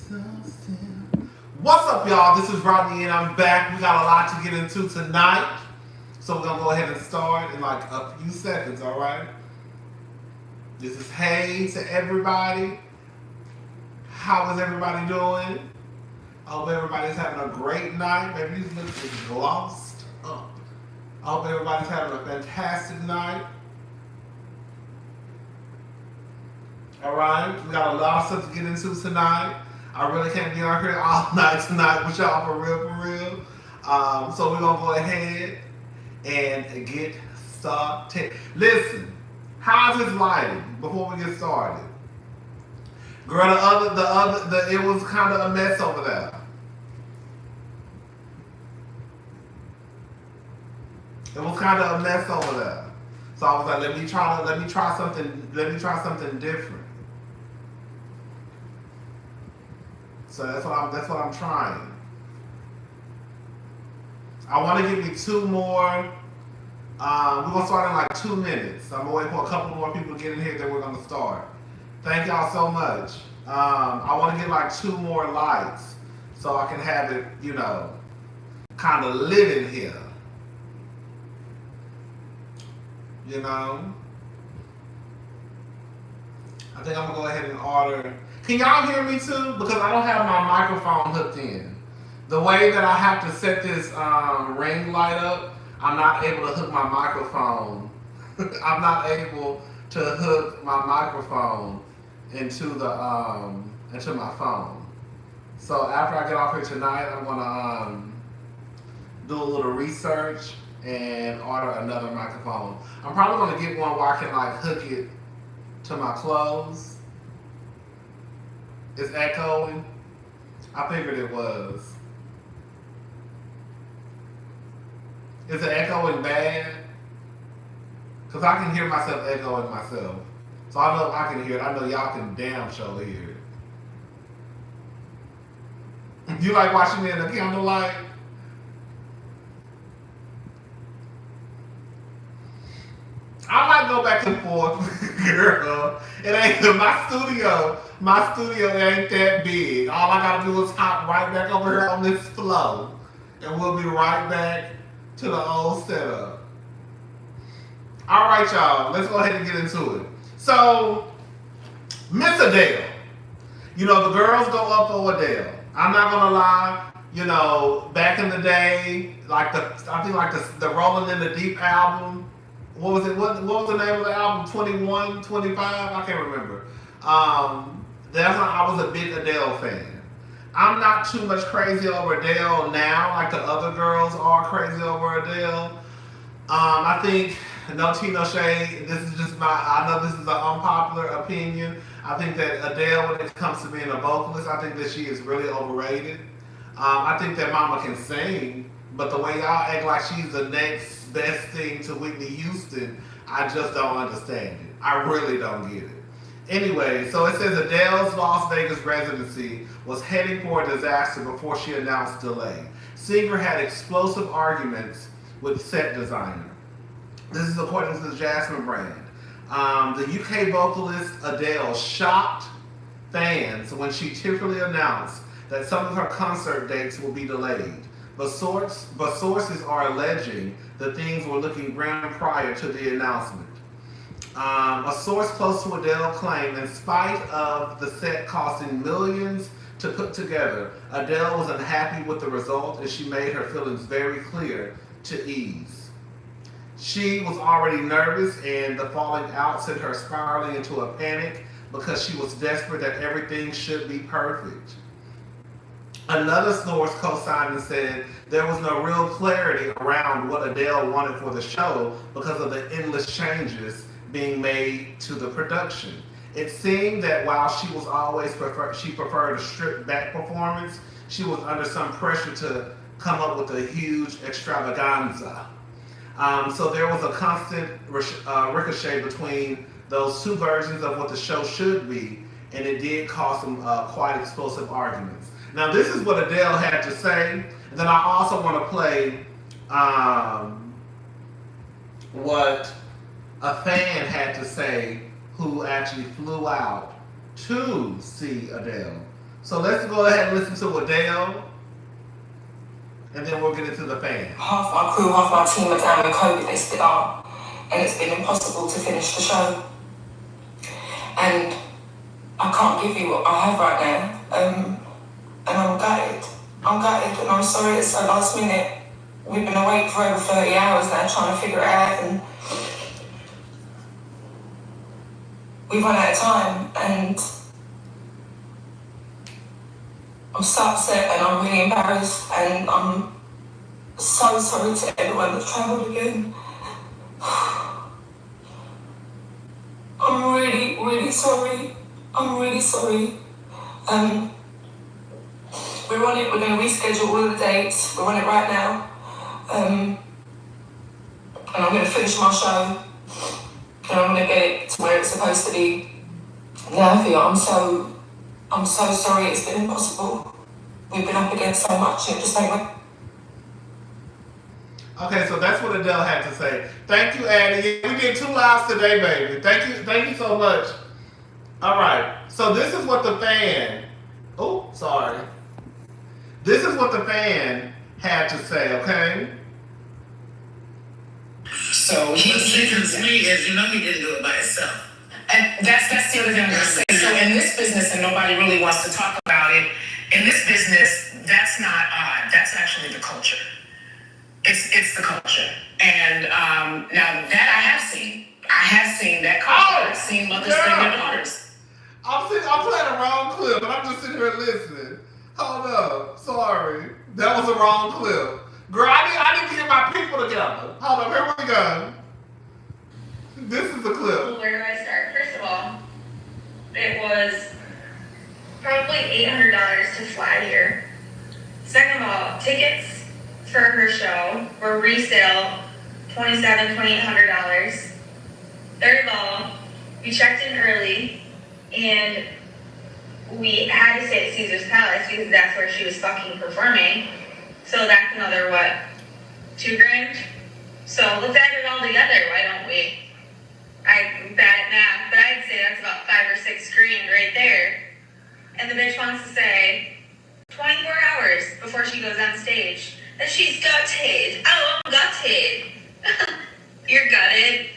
So still. What's up, y'all? This is Rodney, and I'm back. We got a lot to get into tonight, so we're gonna go ahead and start in like a few seconds. All right. This is hey to everybody. How is everybody doing? I hope everybody's having a great night. Maybe these lips is glossed up. I hope everybody's having a fantastic night. Alright, we got a lot of stuff to get into tonight. I really can't be on here all night tonight with y'all for real. So we're gonna go ahead and get started. Listen, how's this lighting before we get started? Girl, it was kind of a mess over there. It was kind of a mess over there. So I was like, let me try something different. So that's what I'm trying. I want to give you two more. We're gonna start in like 2 minutes. I'm gonna wait for a couple more people to get in here, then we're gonna start. Thank y'all so much. I want to get like 2 more lights so I can have it, kind of lit in here. I think I'm gonna go ahead and order. Can y'all hear me too? Because I don't have my microphone hooked in. The way that I have to set this ring light up, I'm not able to hook my microphone. I'm not able to hook my microphone into my phone. So after I get off here tonight, I'm gonna do a little research and order another microphone. I'm probably gonna get one where I can like hook it to my clothes. It's echoing. I figured it was. Is it echoing bad? Because I can hear myself echoing myself. So I know if I can hear it. I know y'all can damn sure hear it. You like watching me in the candlelight? I might go back and forth, girl. It ain't my studio ain't that big. All I gotta do is hop right back over here on this flow, and we'll be right back to the old setup. All right, y'all. Let's go ahead and get into it. So, Miss Adele. The girls go up for Adele. I'm not gonna lie. Back in the day, I think the Rolling in the Deep album. What was it? What was the name of the album? 21, 25? I can't remember. That's when I was a big Adele fan. I'm not too much crazy over Adele now, like the other girls are crazy over Adele. I think, no tea, no shade, this is just I know this is an unpopular opinion. I think that Adele, when it comes to being a vocalist, I think that she is really overrated. I think that Mama can sing, but the way y'all act like she's the next best thing to Whitney Houston, I just don't understand it. I really don't get it. Anyway, so it says Adele's Las Vegas residency was heading for a disaster before she announced delay. Singer had explosive arguments with set designer. This is according to the Jasmine brand. The UK vocalist Adele shocked fans when she tearfully announced that some of her concert dates will be delayed. But sources are alleging that things were looking grim prior to the announcement. A source close to Adele claimed, in spite of the set costing millions to put together, Adele was unhappy with the result and she made her feelings very clear to ease. She was already nervous and the falling out sent her spiraling into a panic because she was desperate that everything should be perfect. Another source co-signed and said there was no real clarity around what Adele wanted for the show because of the endless changes being made to the production. It seemed that while she was always preferred a stripped back performance, she was under some pressure to come up with a huge extravaganza. So there was a constant ricochet between those two versions of what the show should be, and it did cause some quite explosive arguments. Now this is what Adele had to say, and then I also want to play what a fan had to say who actually flew out to see Adele. So let's go ahead and listen to Adele, and then we'll get into the fan. Half my crew, half my team are down with COVID, they split up, and it's been impossible to finish the show. And I can't give you what I have right now, and I'm gutted. And I'm sorry it's so last minute. We've been awake for over 30 hours now trying to figure it out, and we've run out of time, and I'm so upset and I'm really embarrassed, and I'm so sorry to everyone that's travelled again. I'm really, really sorry. I'm really sorry. We're on it. We're going to reschedule all of the dates. We're on it right now. And I'm going to finish my show. And I'm going to get it to where it's supposed to be. Now for you, I'm so sorry. It's been impossible. We've been up against so much. It just ain't. Okay, so that's what Adele had to say. Thank you, Addie. We did 2 lives today, baby. Thank you so much. All right, so this is what the fan. Oh, sorry. This is what the fan had to say. Okay. So what sickens me is, he didn't do it by himself. And that's the other thing I'm going to say. So in this business, and nobody really wants to talk about it, in this business, that's not odd. That's actually the culture. It's the culture. And now that I have seen that culture. I've seen mothers bring their daughters. I'm playing the wrong clip, but I'm just sitting here listening. Hold up. Sorry. That was the wrong clip. Girl, I need to get my people together. Hold up, here we go. This is the clip. Where do I start? First of all, it was probably $800 to fly here. Second of all, tickets for her show were resale $2,800. Third of all, we checked in early and we had to stay at Caesar's Palace because that's where she was fucking performing. So that's another, what, $2,000? So let's add it all together, why don't we? I'm bad at math, but I'd say that's about $5 or $6,000 right there. And the bitch wants to say 24 hours before she goes on stage that she's gutted. Oh, I'm gutted. You're gutted.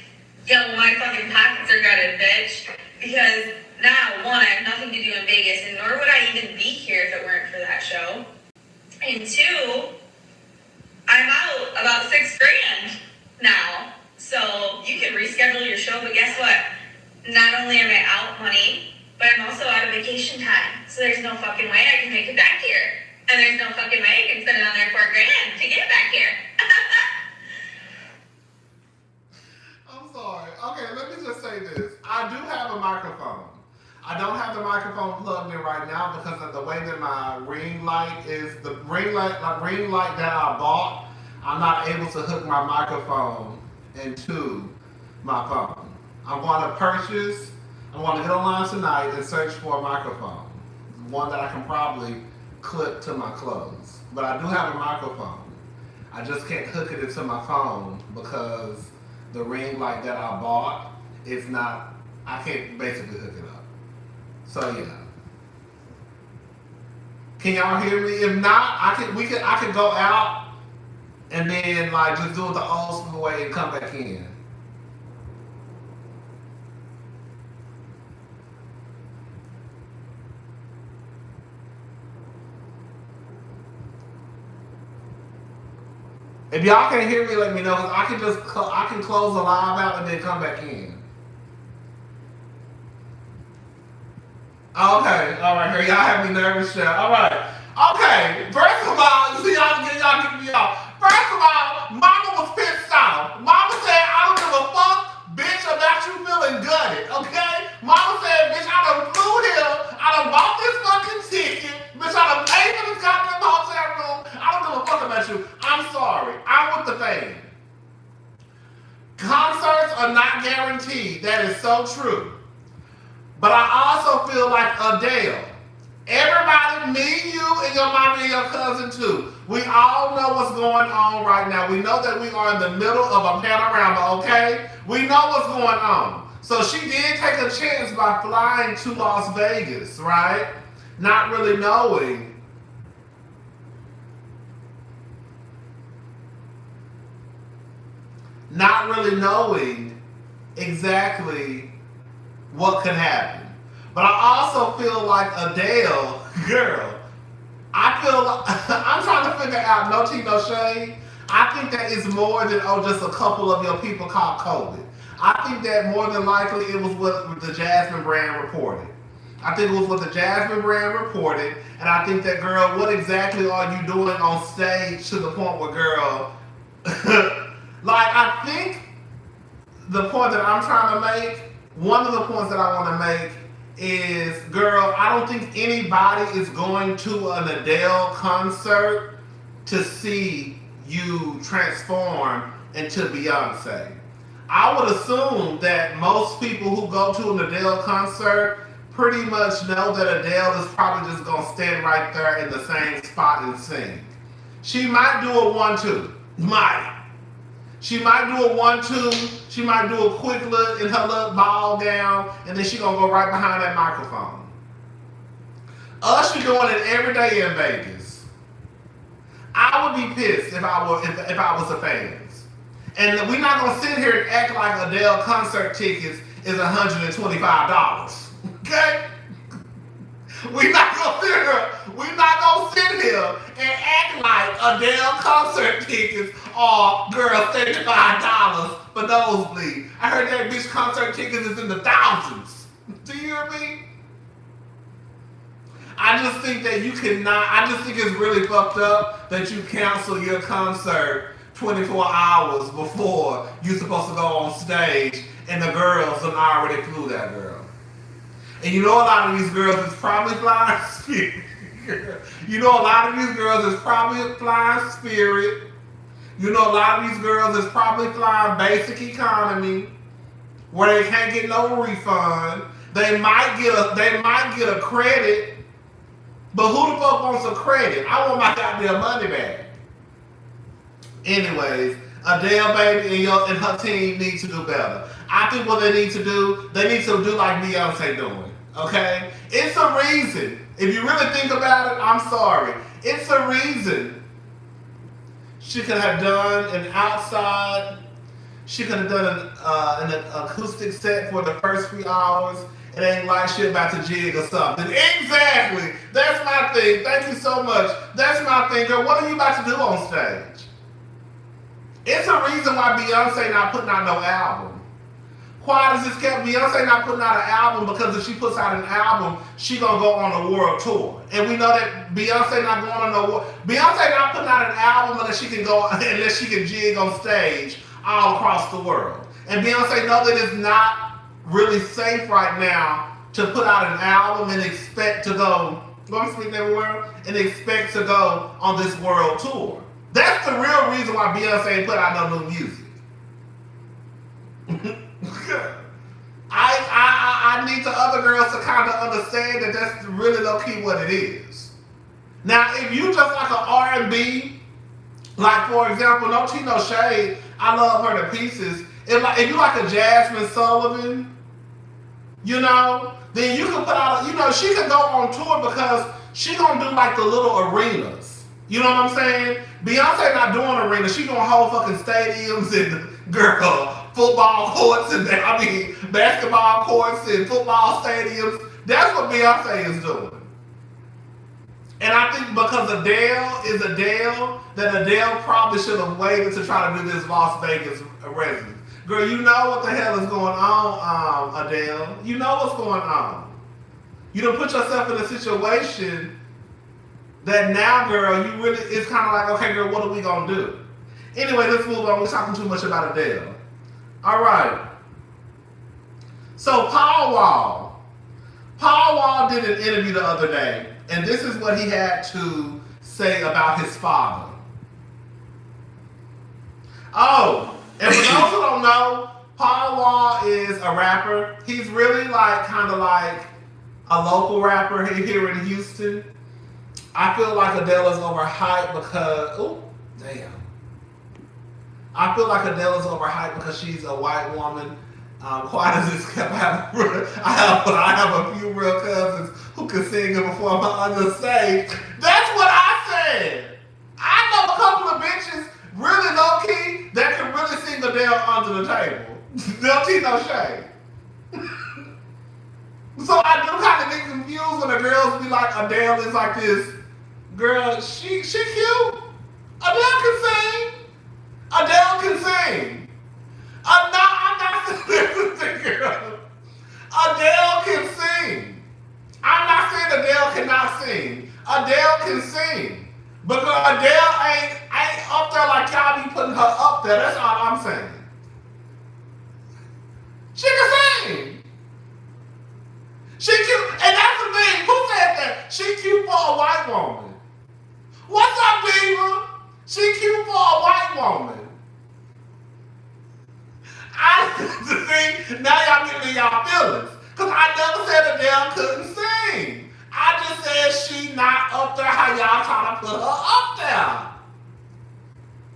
Yo, my fucking pockets are gutted, bitch. Because now, one, I have nothing to do in Vegas, and nor would I even be here if it weren't for that show. And two, I'm out about $6,000 now. So you can reschedule your show, but guess what? Not only am I out money, but I'm also out of vacation time. So there's no fucking way I can make it back here. And there's no fucking way I can spend it on there $4,000 to get back here. I'm sorry. Okay, let me just say this. I do have a microphone. I don't have the microphone plugged in right now because of the way that my ring light is. The ring light that I bought, I'm not able to hook my microphone into my phone. I'm going to get online tonight and search for a microphone. One that I can probably clip to my clothes. But I do have a microphone. I just can't hook it into my phone because the ring light that I bought is not, I can't basically hook it up. So yeah. Can y'all hear me? If not, I could go out and then like just do it the old school way and come back in. If y'all can't hear me, let me know. I can close the live out and then come back in. Okay, all right, here y'all have me nervous, shit. All right, okay. First of all, see y'all get me off. First of all, Mama was pissed off. Mama said, "I don't give a fuck, bitch, about you feeling gutted." Okay, Mama said, "Bitch, I done flew here. I done bought this fucking ticket. Bitch, I done paid for this goddamn hotel room. I don't give a fuck about you." I'm sorry. I'm with the fan. Concerts are not guaranteed. That is so true. But I also feel like Adele. Everybody, me, you, and your mom and your cousin too. We all know what's going on right now. We know that we are in the middle of a panorama, okay? We know what's going on. So she did take a chance by flying to Las Vegas, right? not really knowing exactly what could happen. But I also feel like Adele, girl, I feel like, I'm trying to figure out, no tea, no shade. I think that it's more than, just a couple of your people caught COVID. I think that more than likely it was what the Jasmine brand reported. I think it was what the Jasmine brand reported, and I think that, girl, what exactly are you doing on stage to the point where, girl, like, I think the point that I'm trying to make, one of the points that I want to make is, girl, I don't think anybody is going to an Adele concert to see you transform into Beyonce. I would assume that most people who go to an Adele concert pretty much know that Adele is probably just going to stand right there in the same spot and sing. She might do a 1-2. She might do a 1-2. She might do a quick look in her little ball gown, and then she gonna go right behind that microphone. Usher doing it every day in Vegas. I would be pissed if I was a fan. And we're not gonna sit here and act like Adele concert tickets is $125. Okay? We're not gonna sit here and act like Adele concert tickets are, girl, $35 for nosebleed. I heard that bitch concert tickets is in the thousands. Do you hear me? I just think that you cannot, I just think it's really fucked up that you cancel your concert 24 hours before you're supposed to go on stage and the girls have already flew that girl. And you know a lot of these girls is probably flying Spirit. You know a lot of these girls is probably flying Spirit. You know a lot of these girls is probably flying basic economy where they can't get no refund. They might get a credit, but who the fuck wants a credit? I want my goddamn money back. Anyways, Adele baby and her team need to do better. I think what they need to do like Beyonce doing. Okay? It's a reason. If you really think about it, I'm sorry. It's a reason. She could have done an outside. She could have done an acoustic set for the first few hours. It ain't like she about to jig or something. Exactly. That's my thing. Thank you so much. That's my thing. Girl, what are you about to do on stage? It's a reason why Beyonce not putting out no album. Quiet as this kept, Beyonce not putting out an album because if she puts out an album, she gonna go on a world tour. And we know that Beyonce not going on no world. Beyonce not putting out an album unless she can jig on stage all across the world. And Beyonce know that it's not really safe right now to put out an album and expect to go, I'm speaking everywhere, and expect to go on this world tour. That's the real reason why Beyonce ain't put out no new music. I need the other girls to kind of understand that that's really low-key what it is. Now, if you just like an R&B, like for example, no tea, no shade, I love her to pieces. If you like a Jasmine Sullivan, you know, then you can put out, she could go on tour because she gonna do like the little arenas. You know what I'm saying? Beyonce not doing arenas. She doing whole fucking stadiums and, girl, football courts and, basketball courts and football stadiums. That's what Beyonce is doing. And I think because Adele is Adele, that Adele probably should have waited to try to do this Las Vegas residency. Girl, you know what the hell is going on, Adele. You know what's going on. You done put yourself in a situation that now, girl, it's kind of like, okay, girl, what are we going to do? Anyway, let's move on. We're talking too much about Adele. All right. So Paul Wall did an interview the other day, and this is what he had to say about his father. Oh, and for those who don't know, Paul Wall is a rapper. He's really kind of like a local rapper here in Houston. I feel like Adele is overhyped because, I feel like Adele is overhyped because she's a white woman Why does this kept happening? I have a few real cousins who can sing and perform on the stage. That's what I said. I know a couple of bitches really low key that can really sing Adele under the table. No tea, no shade. So I do kind of get confused when the girls be like, Adele is like this. Girl, she cute. Adele can sing. Adele can sing. I'm not saying girl. Adele can sing. I'm not saying Adele cannot sing. Adele can sing. Because Adele ain't up there like y'all be putting her up there. That's all I'm saying. She can sing. She cute. And that's the thing. Who said that? She cute for a white woman. What's up, Diva? She cute for a white woman. The thing, now y'all getting in y'all feelings. Because I never said Adele couldn't sing. I just said she not up there how y'all trying to put her up there.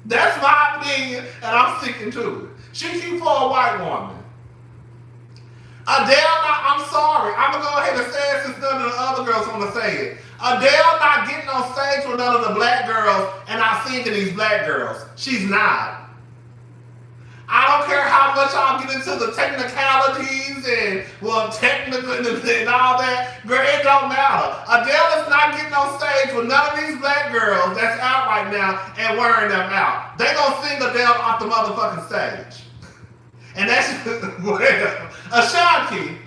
That's my opinion, and I'm sticking to it. She cute for a white woman. Adele, I'm sorry. I'm going to go ahead and say it since none of the other girls want to say it. Adele not getting on stage with none of the black girls and not singing these black girls. She's not. I don't care how much y'all get into the technicalities and, technical and all that. Girl, it don't matter. Adele is not getting on stage with none of these black girls that's out right now and wearing them out. They gonna sing Adele off the motherfucking stage. And that's, Ashanti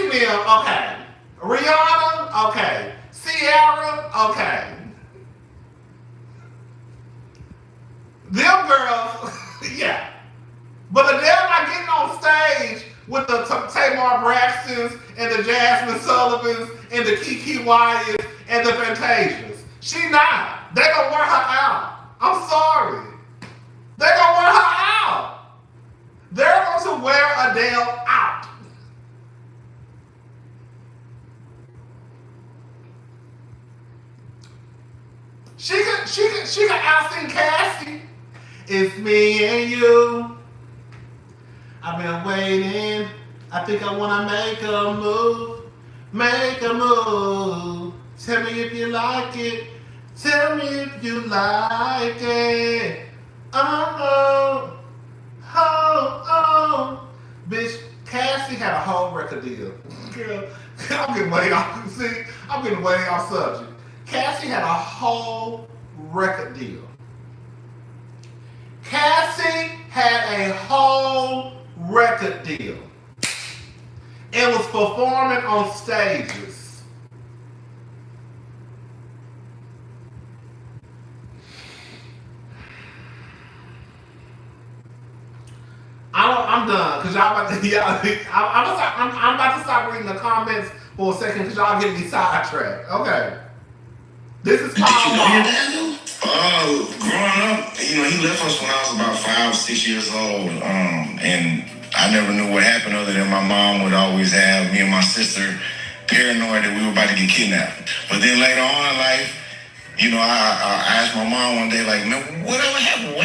them, okay. Rihanna, okay. Ciara, okay. Them girls, yeah. But Adele not getting on stage with the Tamar Braxtons and the Jasmine Sullivans and the Kiki Wyatts and the Fantasias. She not. They gonna wear her out. I'm sorry. They gonna wear her out. They're going to wear Adele out. She can out-sing Cassie. It's me and you. I've been waiting. I think I wanna make a move. Make a move. Tell me if you like it. Tell me if you like it. Oh, bitch, Cassie had a whole record deal. Girl, I'm getting way off subject. Cassie had a whole record deal. Cassie had a whole record deal and was performing on stages. I'm done because y'all about to. I'm about to stop reading the comments for a second because y'all getting me sidetracked. Okay, this is Paul. Did you know your dad though? Growing up, he left us when I was about 5, 6 years old, and I never knew what happened other than my mom would always have me and my sister paranoid that we were about to get kidnapped. But then later on in life, I asked my mom one day, like, man, whatever happened?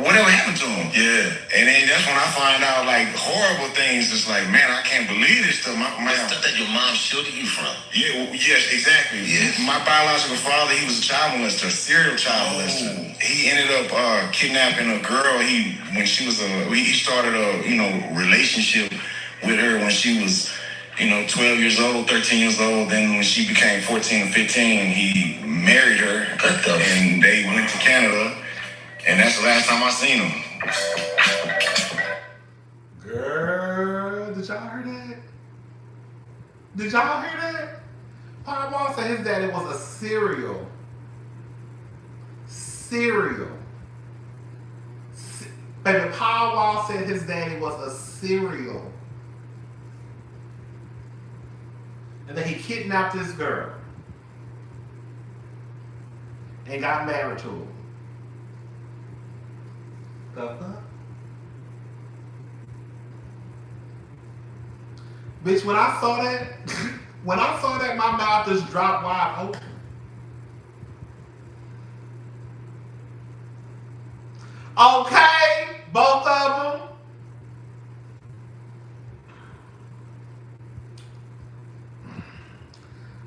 Whatever happened to him? Yeah. And then that's when I find out, like, horrible things. It's like, man, I can't believe this stuff. Stuff that your mom shielded you from. Yeah, yes, exactly. Yes. My biological father, he was a child molester, a serial child molester. He ended up kidnapping a girl. He started a relationship with her when she was 12 years old, 13 years old. Then when she became 14 or 15, he married her. And they went to Canada. And that's the last time I seen him. Girl, did y'all hear that? Did y'all hear that? Paul Wall said his daddy was a serial. Baby, Paul Wall said his daddy was a serial. And then he kidnapped this girl and got married to her. The fuck? Bitch, when I saw that, my mouth just dropped wide open. Okay, Both of them.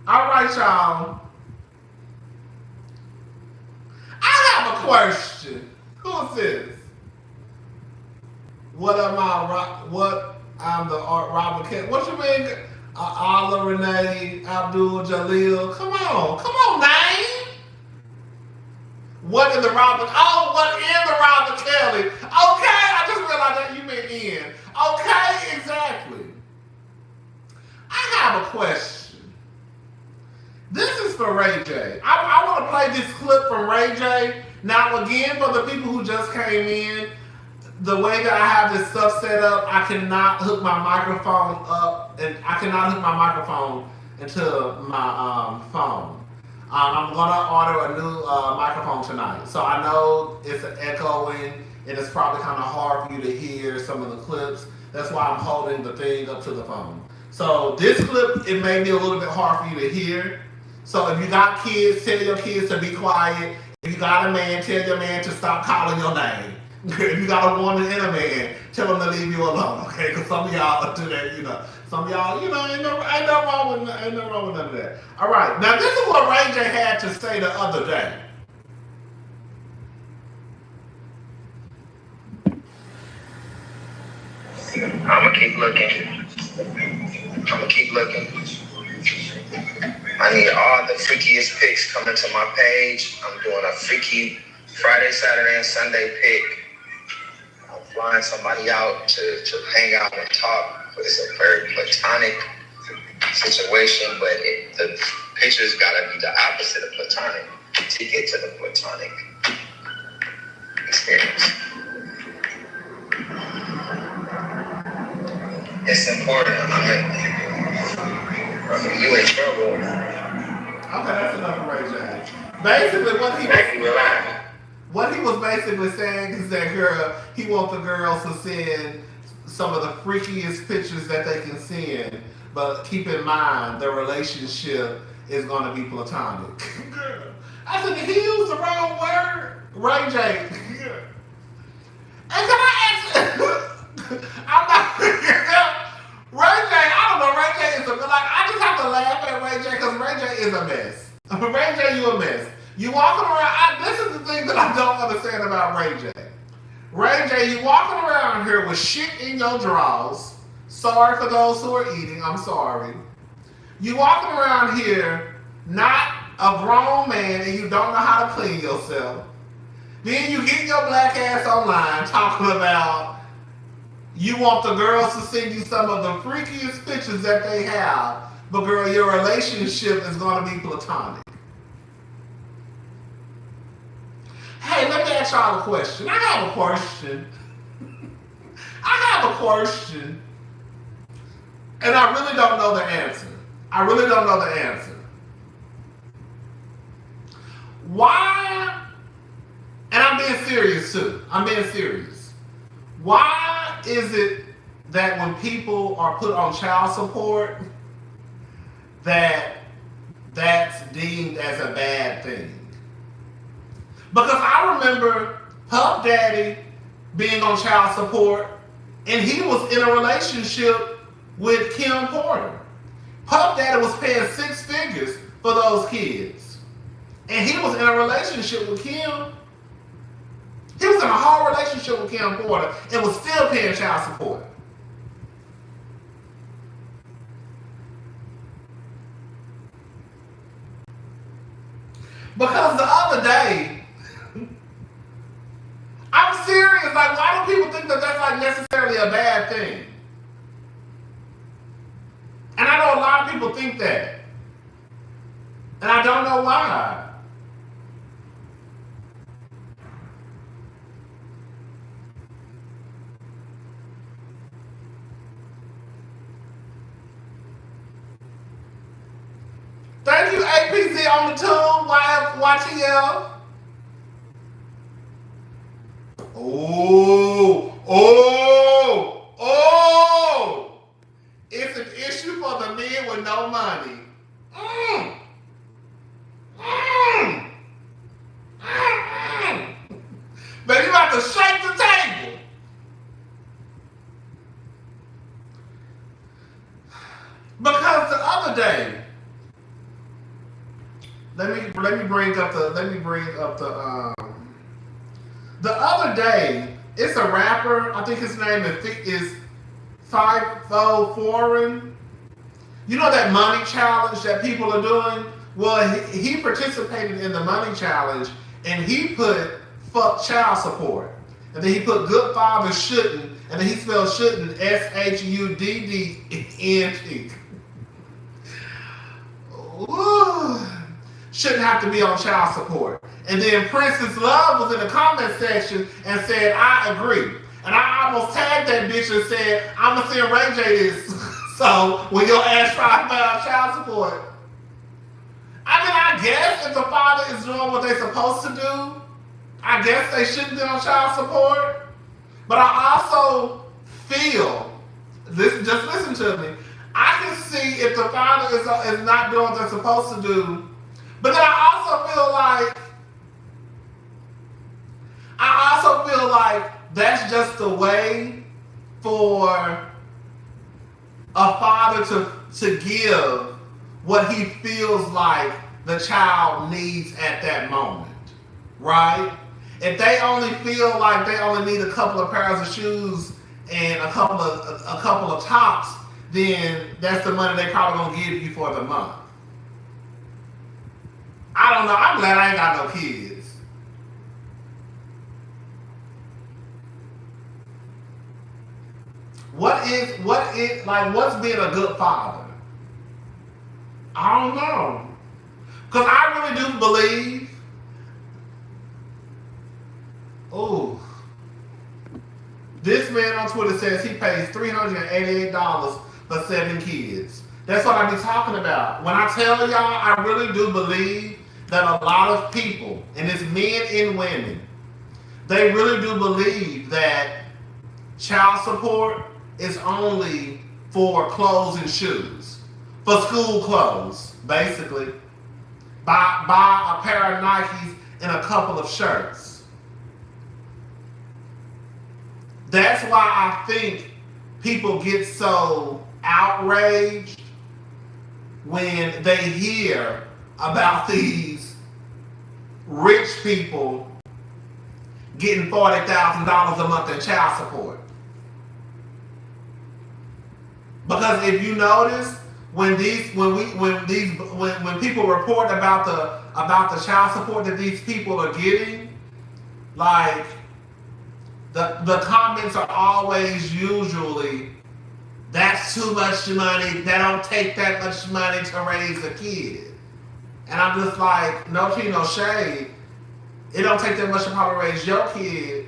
All right, y'all. I have a question. Who's this? What am I? What I'm the Art Robert Cat? What you mean? Ala Renee Abdul Jalil? Come on, name. What in the Robert? Oh, what in the Robert Kelly? Okay, I just realized that you meant in. Okay, exactly. I have a question. This is for Ray J. I want to play this clip from Ray J. Now, again, for the people who just came in, the way that I have this stuff set up, I cannot hook my microphone up, and I cannot hook my microphone into my phone. I'm gonna order a new microphone tonight, so I know it's echoing, and it's probably kind of hard for you to hear some of the clips. That's why I'm holding the thing up to the phone. So this clip, it may be a little bit hard for you to hear. So if you got kids, tell your kids to be quiet. If you got a man, tell your man to stop calling your name. If you got a woman and a man, tell them to leave you alone, okay? Because some of y'all do that, Some of y'all, ain't no wrong with none of that. All right, now this is what Ray J had to say the other day. I'ma keep looking. I need all the freakiest pics coming to my page. I'm doing a freaky Friday, Saturday, and Sunday pic. I'm flying somebody out to hang out and talk, but it's a very platonic situation, but the picture's gotta be the opposite of platonic to get to the platonic experience. It's important. You in trouble. Okay, that's enough of Ray J. Basically, what he was basically saying is that he wants the girls to send some of the freakiest pictures that they can send, but keep in mind their relationship is going to be platonic. I said he used the wrong word, Ray J. And can I ask? I'm not. Ray J, I don't know. Ray J is I just have to laugh at Ray J because Ray J is a mess. Ray J, you a mess. You walking around. This is the thing that I don't understand about Ray J. Ray J, you walking around here with shit in your drawers. Sorry for those who are eating. I'm sorry. You walking around here not a grown man and you don't know how to clean yourself. Then you get your black ass online talking about you want the girls to send you some of the freakiest pictures that they have, but girl, your relationship is going to be platonic. Hey, let me ask y'all a question. I have a question. And I really don't know the answer. Why, and I'm being serious too. Why is it that when people are put on child support, that's deemed as a bad thing? Because I remember Puff Daddy being on child support, and he was in a relationship with Kim Porter. Puff Daddy was paying 6 figures for those kids, and he was in a relationship with Kim. He was in a whole relationship with Kim Porter and was still paying child support. Because the other day, I'm serious, why do people think that that's necessarily a bad thing? And I know a lot of people think that. And I don't know why. Thank you, APZ on the tune, YTL. Oh. It's an issue for the men with no money. But you have to shake the table. let me bring up the the other day. It's a rapper. I think his name is 504. You know that money challenge that people are doing? Well, he participated in the money challenge, and he put fuck child support. And then he put good fathers shouldn't, and then he spelled shouldn't SHUDDNT. Shouldn't have to be on child support. And then Princess Love was in the comment section and said, I agree. And I almost tagged that bitch and said, I'm going to send Ray J this. So when your ass try to file child support. I mean, I guess if the father is doing what they're supposed to do, I guess they shouldn't be on child support. But I also feel, just listen to me, I can see if the father is not doing what they're supposed to do. But then I also feel like that's just a way for a father to give what he feels like the child needs at that moment, right? If they only feel like they only need a couple of pairs of shoes and a couple of tops, then that's the money they probably gonna give you for the month. I don't know. I'm glad I ain't got no kids. What's being a good father? I don't know. Because I really do believe, this man on Twitter says he pays $388 for 7 kids. That's what I be talking about. When I tell y'all, I really do believe that a lot of people, and it's men and women, they really do believe that child support is only for clothes and shoes. For school clothes, basically. Buy a pair of Nikes and a couple of shirts. That's why I think people get so outraged when they hear about these rich people getting $40,000 a month in child support. Because if you notice, when people report about the child support that these people are getting, like the comments are always usually, that's too much money, they don't take that much money to raise a kid. And I'm just like, no tea, no shade. It don't take that much to probably raise your kid.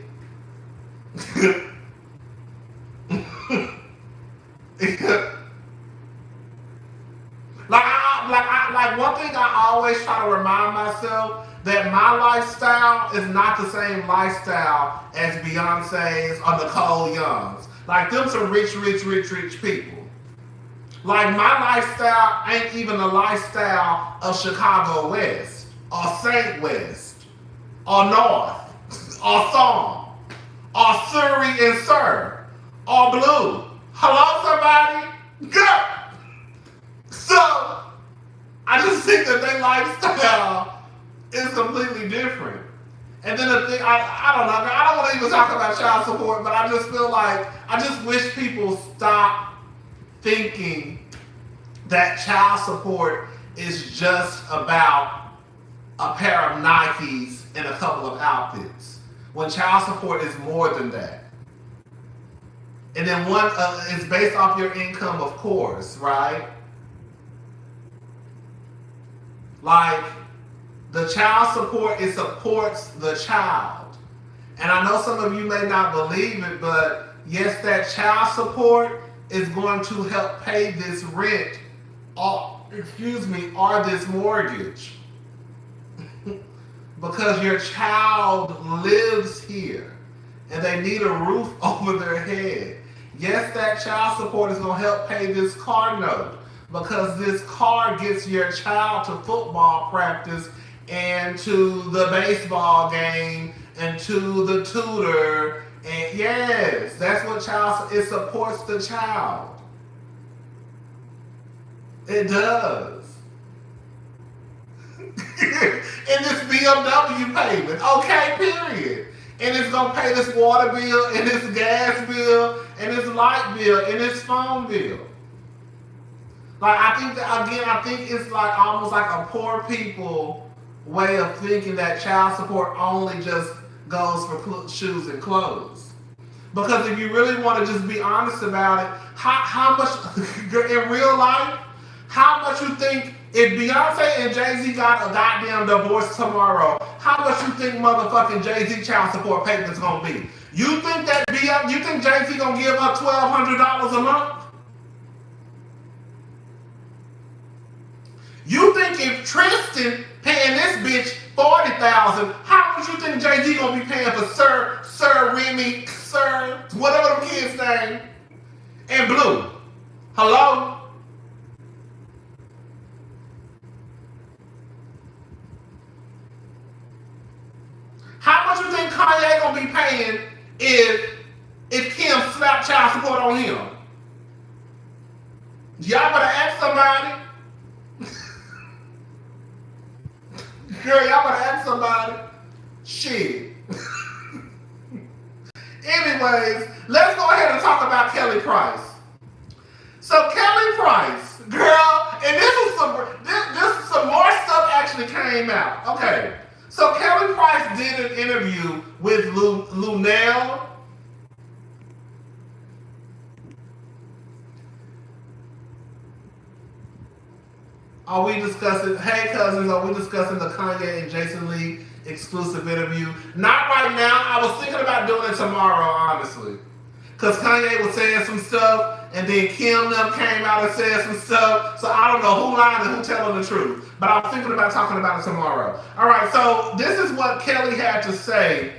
Like one thing I always try to remind myself, that my lifestyle is not the same lifestyle as Beyonce's or Nicole Young's. Like, them some rich people. Like, my lifestyle ain't even the lifestyle of Chicago West, or St. West, or North, or Thorn, or Surrey and Sir, or Blue. Hello, somebody? Go! So, I just think that their lifestyle is completely different. And then the thing, I don't know, I don't want to even talk about child support, but I just feel like, I just wish people stop thinking that child support is just about a pair of Nikes and a couple of outfits. When child support is more than that. And then one, it's based off your income, of course, right? Like, the child support, it supports the child. And I know some of you may not believe it, but yes, that child support is going to help pay this rent, or this mortgage. Because your child lives here and they need a roof over their head. Yes, that child support is going to help pay this car note, because this car gets your child to football practice and to the baseball game and to the tutor. And yes, that's what it supports the child. It does. in this BMW payment. Okay, period. And it's gonna pay this water bill, and this gas bill, and this light bill, and this phone bill. Like, I think that, again, I think it's like almost like a poor people way of thinking that child support only just goes for shoes and clothes. Because if you really want to just be honest about it, how much, in real life, how much you think, if Beyonce and Jay-Z got a goddamn divorce tomorrow, how much you think motherfucking Jay-Z child support payment's gonna be? You think Jay-Z gonna give her $1,200 a month? You think if Tristan paying this bitch $40,000, how much you think Jay-Z gonna be paying for Sir Remy, Sir, whatever them kids' name, and Blue? Hello? How much you think Kanye gonna be paying if Kim slapped child support on him? Y'all better ask somebody. Girl, y'all better ask somebody. Shit. Anyways, let's go ahead and talk about Kelly Price. So Kelly Price, girl, and this is some more stuff actually came out. Okay. So Kelly Price did an interview with Lunel. Are we discussing, hey cousins, are we discussing the Kanye and Jason Lee exclusive interview? Not right now. I was thinking about doing it tomorrow, honestly. Because Kanye was saying some stuff, and then Kim them came out and said some stuff. So I don't know who lying and who telling the truth. But I'm thinking about talking about it tomorrow. All right, so this is what Kelly had to say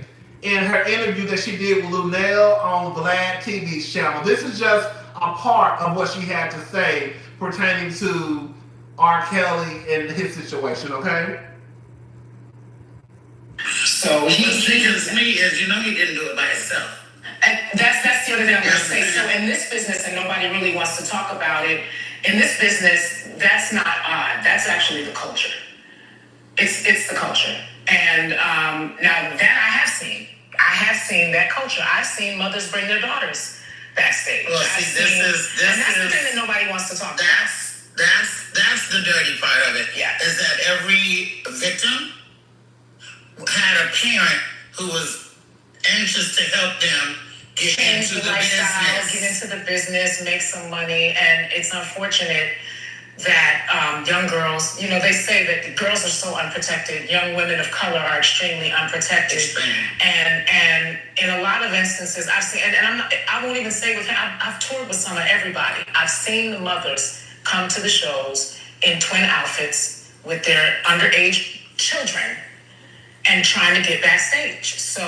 in her interview that she did with Lunel on Vlad TV's channel. This is just a part of what she had to say pertaining to R. Kelly and his situation, okay? So what's tickles me is, you know, he didn't do it by himself. And that's the other thing I'm going to say. So in this business, and nobody really wants to talk about it, in this business, that's not odd. That's actually the culture. It's the culture. And now that I have seen that culture. I've seen mothers bring their daughters backstage. Well, see, and that's the thing that nobody wants to talk about. That's the dirty part of it. Yeah. Is that every victim had a parent who was anxious to help them get into the business. Get into the business, make some money, and it's unfortunate that young girls, you know, they say that girls are so unprotected. Young women of color are extremely unprotected. And in a lot of instances, I've seen, and I won't even say with him, I've toured with some of everybody. I've seen the mothers come to the shows in twin outfits with their underage children and trying to get backstage. So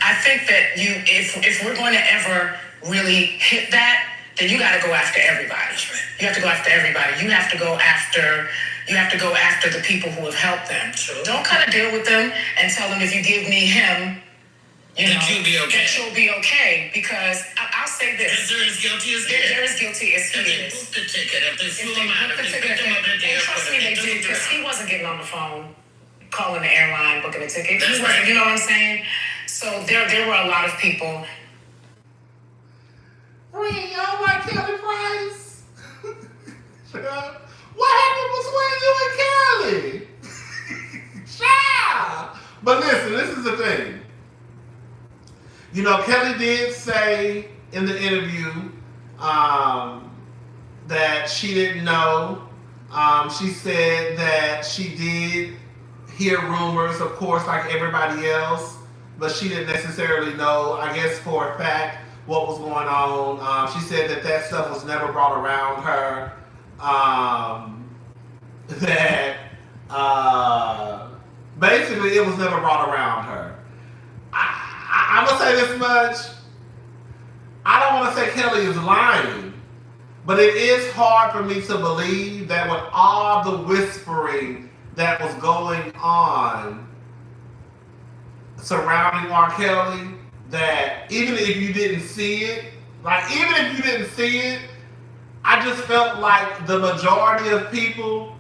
I think that if we're going to ever really hit that, then you got to go after everybody. You have to go after everybody. You have to go after the people who have helped them. True. Don't kind of deal with them and tell them if you give me him, that you'll be okay. That you'll be okay. Because I'll say this. Because they're as guilty as they're as guilty as he is. If they is. booked the ticket, if they flew him out, if they picked him up at the and airport, trust me, they did, because he wasn't getting on the phone, calling the airline, booking a ticket. That's right. You know what I'm saying? So there were a lot of people. Friend, y'all like Kelly Price? What happened between you and Kelly? Child. But listen, this is the thing. You know, Kelly did say in the interview that she didn't know. She said that she did hear rumors, of course, like everybody else, but she didn't necessarily know, I guess, for a fact what was going on. She said that stuff was never brought around her. Basically, it was never brought around her. I'm going to say this much. I don't want to say Kelly is lying, but it is hard for me to believe that with all the whispering that was going on surrounding R. Kelly, that even if you didn't see it, I just felt like the majority of people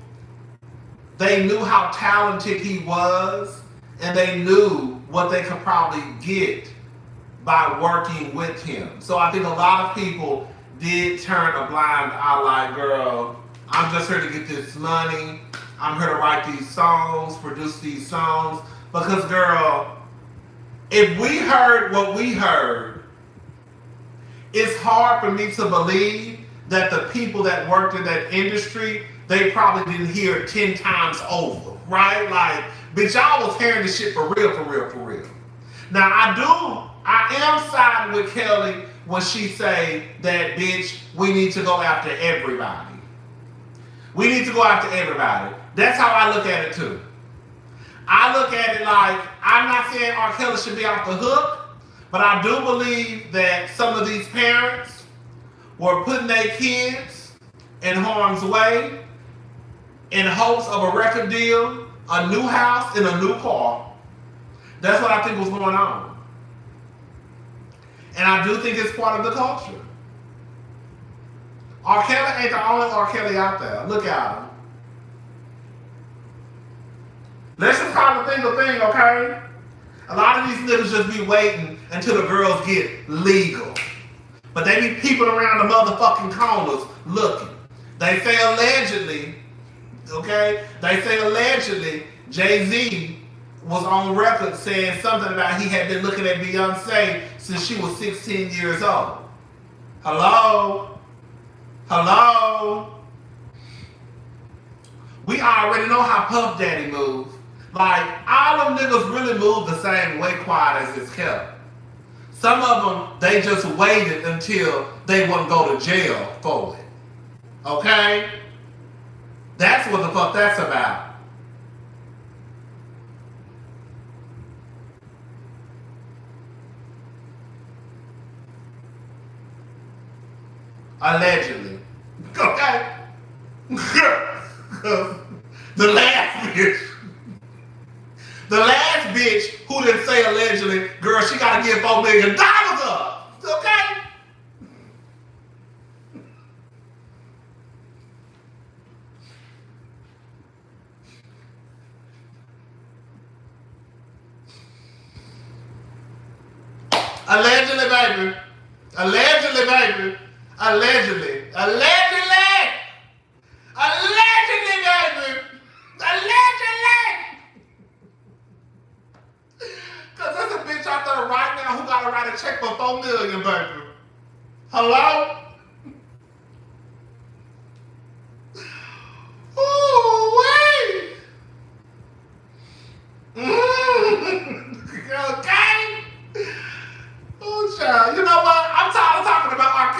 they knew how talented he was, and they knew what they could probably get by working with him. So I think a lot of people did turn a blind eye like, girl, I'm just here to get this money. I'm here to write these songs, produce these songs. Because, girl, if we heard what we heard, it's hard for me to believe that the people that worked in that industry, they probably didn't hear it 10 times over, right? Like, bitch, y'all was hearing this shit for real, for real, for real. Now, I am siding with Kelly when she say that, bitch, we need to go after everybody. We need to go after everybody. That's how I look at it too. I look at it like, I'm not saying R. Kelly should be off the hook, but I do believe that some of these parents were putting their kids in harm's way in hopes of a record deal, a new house, and a new car. That's what I think was going on. And I do think it's part of the culture. R. Kelly ain't the only R. Kelly out there. Look at him. Let's just call the thing a thing, okay? A lot of these niggas just be waiting until the girls get legal. But they be peeping around the motherfucking corners looking. They say allegedly, okay? They say allegedly Jay-Z was on record saying something about he had been looking at Beyonce since she was 16 years old. Hello? Hello? We already know how Puff Daddy moves. Like, all them niggas really move the same way quiet as it's kept. Some of them, they just waited until they wouldn't go to jail for it. Okay? That's what the fuck that's about. Allegedly. Okay? The last bitch who didn't say allegedly, girl, she gotta give $4 million up. Okay? Allegedly, baby. Allegedly, baby. Allegedly. Allegedly. Allegedly, baby. Allegedly. Because there's a bitch out there right now who got to write a check for $4 million, baby. Hello? Ooh, wait. Okay? Oh, child. You know what? I'm tired of talking about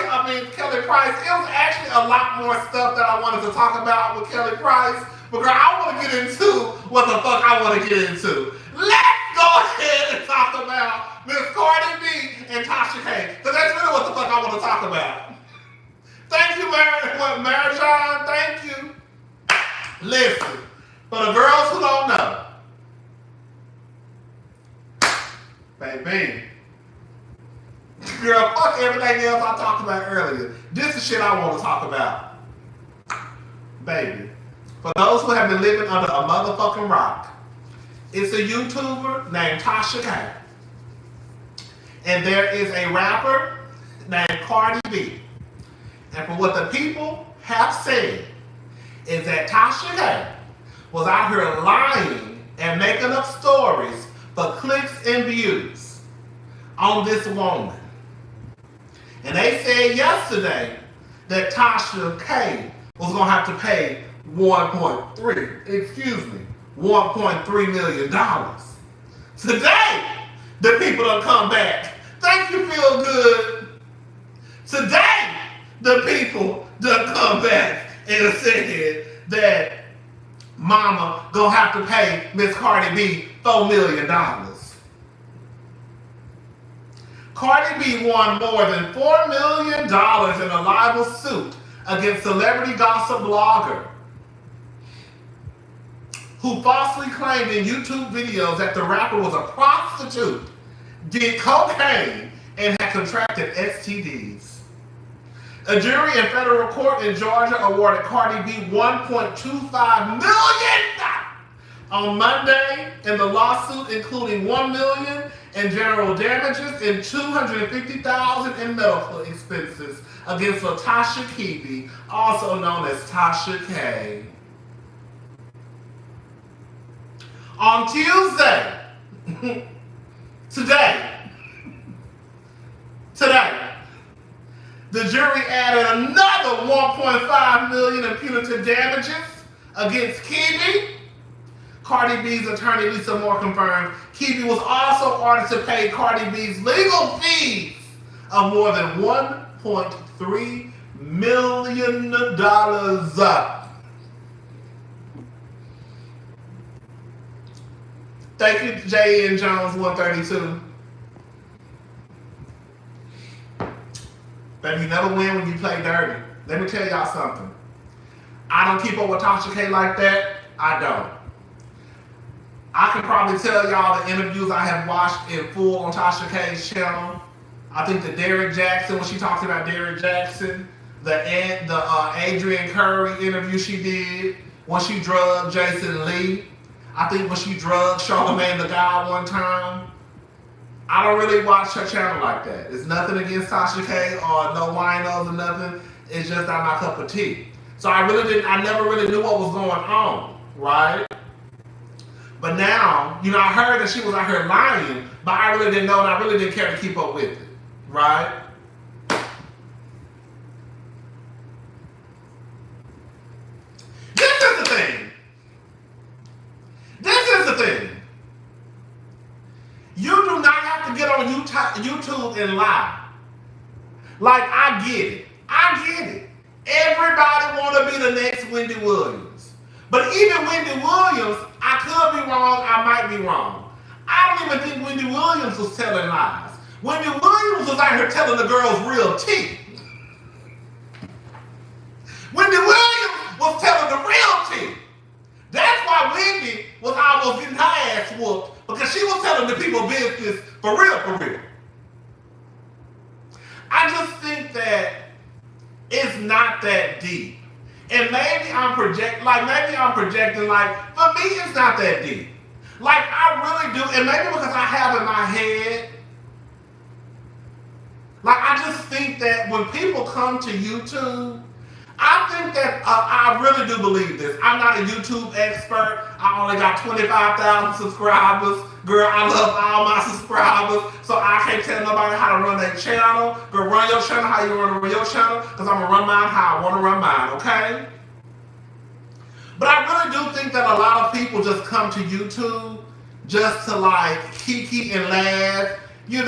Kelly Price. It was actually a lot more stuff that I wanted to talk about with Kelly Price. But girl, I want to get into what the fuck I want to get into. Let's go ahead and talk about Miss Cardi B and Tasha K. Because that's really what the fuck I want to talk about. Thank you, Mary John. Thank you. Listen, for the girls who don't know, baby, girl, fuck everything else I talked about earlier. This is shit I want to talk about. Baby, for those who have been living under a motherfucking rock, it's a YouTuber named Tasha K. And there is a rapper named Cardi B. And for what the people have said is that Tasha K was out here lying and making up stories for clicks and views on this woman. And they said yesterday that Tasha K was going to have to pay $1.3 million. Today, the people done come back. Thank you, Feel Good. Today, the people done come back and said that Mama gonna have to pay Miss Cardi B $4 million. Cardi B won more than $4 million in a libel suit against celebrity gossip blogger who falsely claimed in YouTube videos that the rapper was a prostitute, did cocaine, and had contracted STDs. A jury in federal court in Georgia awarded Cardi B $1.25 million On Monday, in the lawsuit including $1 million in general damages and $250,000 in medical expenses against Tasha K, also known as Tasha K. On Tuesday, today, the jury added another $1.5 million in punitive damages against K. Cardi B's attorney Lisa Moore confirmed K was also ordered to pay Cardi B's legal fees of more than $1.3 million. Thank you, J.N. Jones 132. Baby, you never win when you play dirty. Let me tell y'all something. I don't keep up with Tasha K like that. I don't. I can probably tell y'all the interviews I have watched in full on Tasha K's channel. I think the Derrick Jackson, when she talked about Derrick Jackson, the Adrian Curry interview she did, when she drugged Jason Lee. I think when she drugged Charlamagne the God one time. I don't really watch her channel like that. It's nothing against Tasha K or no winos or nothing. It's just not my cup of tea. So I never really knew what was going on, right? But now, I heard that she was out here lying, but I really didn't know and I really didn't care to keep up with it, right? This is the thing. You do not have to get on YouTube and lie. Like, I get it. Everybody want to be the next Wendy Williams. But even Wendy Williams, I could be wrong, I might be wrong. I don't even think Wendy Williams was telling lies. Wendy Williams was out here telling the girls real tea. Wendy Williams was telling the real tea. That's why Wendy was almost getting her ass whooped, because she was telling the people business for real. I just think that it's not that deep. And maybe I'm projecting, for me it's not that deep. Like, I really do, and maybe because I have in my head, like, I just think that when people come to YouTube, I think that I really do believe this. I'm not a YouTube expert. I only got 25,000 subscribers. Girl, I love all my subscribers, so I can't tell nobody how to run their channel. Girl, run your channel how you want to run your channel, because I'm going to run mine how I want to run mine, okay? But I really do think that a lot of people just come to YouTube just to, like, kiki and laugh, be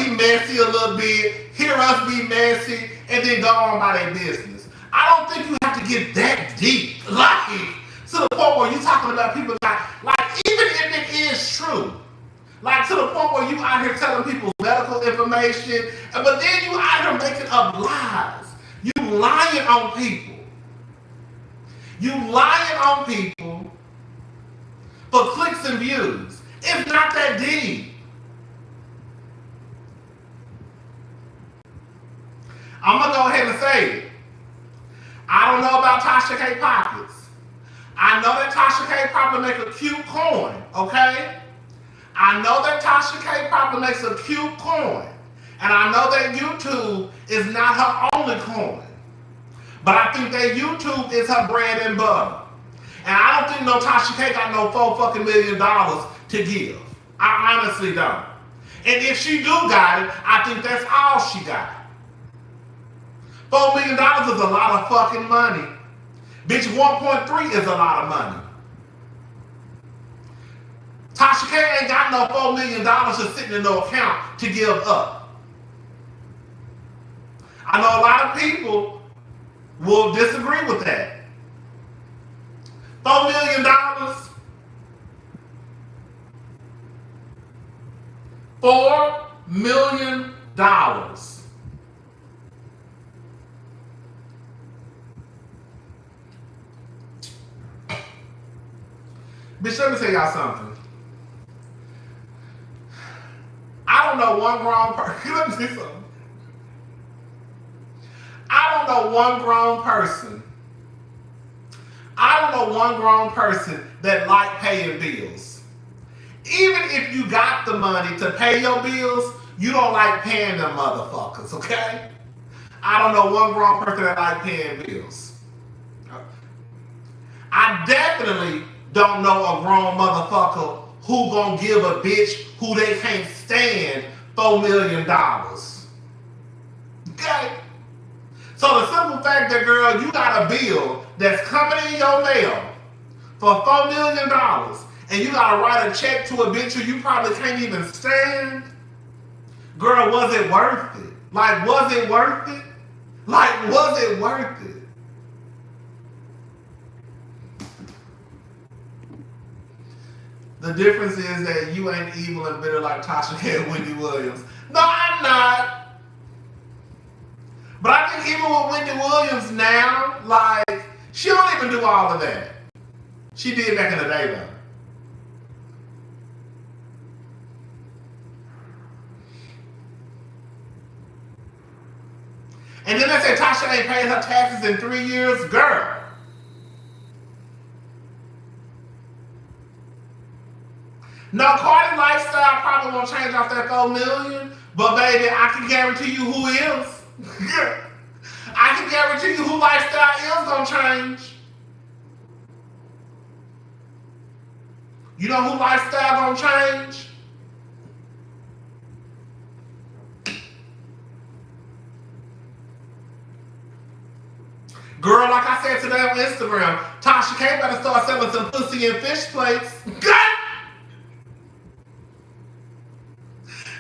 messy a little bit, hear us be messy, and then go on by their business. I don't think you have to get that deep, like, to the point where you're talking about people like, even if it is true, like, to the point where you out here telling people medical information, but then you out here making up lies. You lying on people. For clicks and views. It's not that deep. I'm going to go ahead and say it. I don't know about Tasha K pockets. I know that Tasha K probably make a cute coin, okay? I know that Tasha K probably makes a cute coin. And I know that YouTube is not her only coin. But I think that YouTube is her bread and butter. And I don't think no Tasha K got no $4 million to give. I honestly don't. And if she do got it, I think that's all she got. $4 million is a lot of fucking money. Bitch, 1.3 is a lot of money. Tasha K ain't got no $4 million just sitting in no account to give up. I know a lot of people will disagree with that. $4 million, $4 million. Bitch, let me tell y'all something. I don't know one grown person. Let me tell you something. I don't know one grown person. I I don't know one grown person that like paying bills. Even if you got the money to pay your bills, you don't like paying them motherfuckers, okay? I don't know one grown person that like paying bills. I definitely don't know a grown motherfucker who gonna give a bitch who they can't stand $4 million. Okay? So the simple fact that, girl, you got a bill that's coming in your mail for $4 million and you gotta write a check to a bitch who you probably can't even stand, girl, was it worth it? Like, was it worth it? Like, was it worth it? The difference is that you ain't evil and bitter like Tasha K and Wendy Williams. No, I'm not. But I think even with Wendy Williams now, like, she don't even do all of that. She did back in the day, though. And then they say Tasha ain't paid her taxes in 3 years. Girl. No, Cardi lifestyle probably won't change off that $4 million, but baby, I can guarantee you who is. I can guarantee you who lifestyle is gonna change. You know who lifestyle gonna change? Girl, like I said today on Instagram, Tasha K better start selling some pussy and fish plates.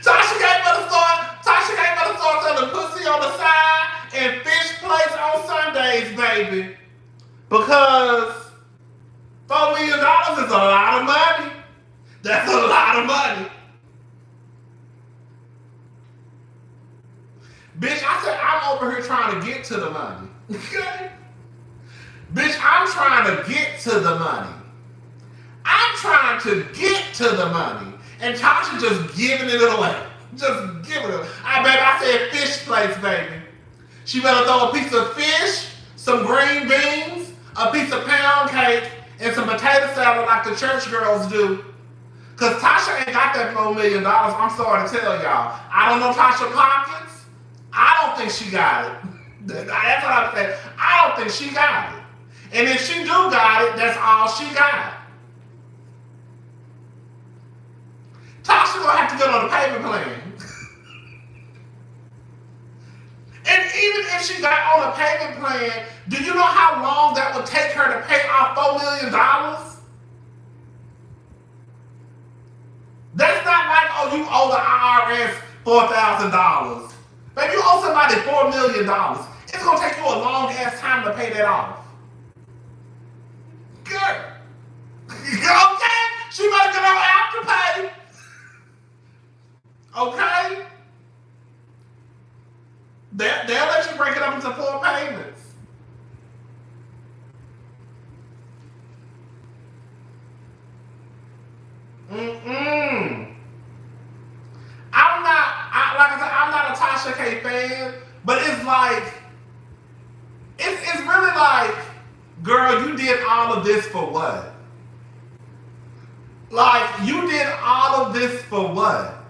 Tasha K better start selling pussy on the side and fish plates on Sundays, baby. Because $4 million is a lot of money. That's a lot of money. Bitch, I said I'm over here trying to get to the money. Okay? Bitch, I'm trying to get to the money. I'm trying to get to the money. And Tasha just giving it away. Just giving it away. I said fish plates, baby. She better throw a piece of fish, some green beans, a piece of pound cake, and some potato salad like the church girls do. Because Tasha ain't got that $4 million. I'm sorry to tell y'all. I don't know Tasha pockets. I don't think she got it. That's what I'm saying. I don't think she got it. And if she do got it, that's all she got. Tasha gonna have to get on the payment plan. And even if she got on a payment plan, do you know how long that would take her to pay off $4 million? That's not like, oh, you owe the IRS $4,000. Baby, you owe somebody $4 million. It's going to take you a long ass time to pay that off. Good. Okay? She better get on Afterpay. Okay? They'll let you break it up into 4 payments. I'm not a Tasha K fan, but it's like, it's really like, girl, you did all of this for what? Like, you did all of this for what?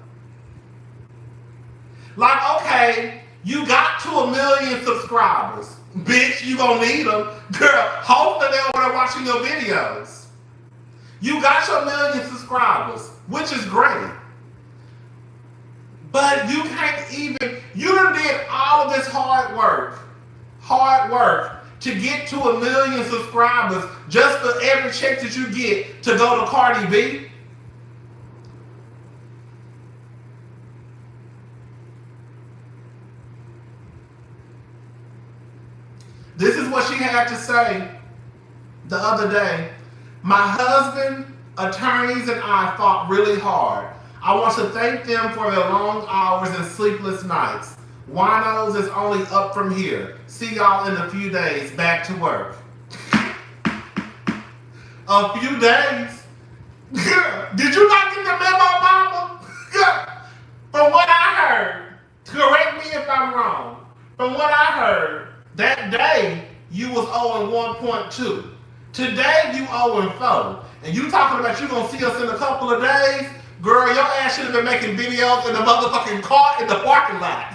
Like, okay, you got to 1 million subscribers. Bitch, you gonna need them. Girl, hopefully they're watching your videos. You got your 1 million subscribers, which is great. But you can't even, you done did all of this hard work to get to 1 million subscribers just for every check that you get to go to Cardi B. This is what she had to say the other day. My husband, attorneys, and I fought really hard. I want to thank them for their long hours and sleepless nights. Winos is only up from here. See y'all in a few days. Back to work. A few days? Did you not get the memo, mama? From what I heard, correct me if I'm wrong, from what I heard, that day you was owing 1.2. Today you 0-4. And you talking about you gonna see us in a couple of days? Girl, your ass should have been making videos in the motherfucking car in the parking lot.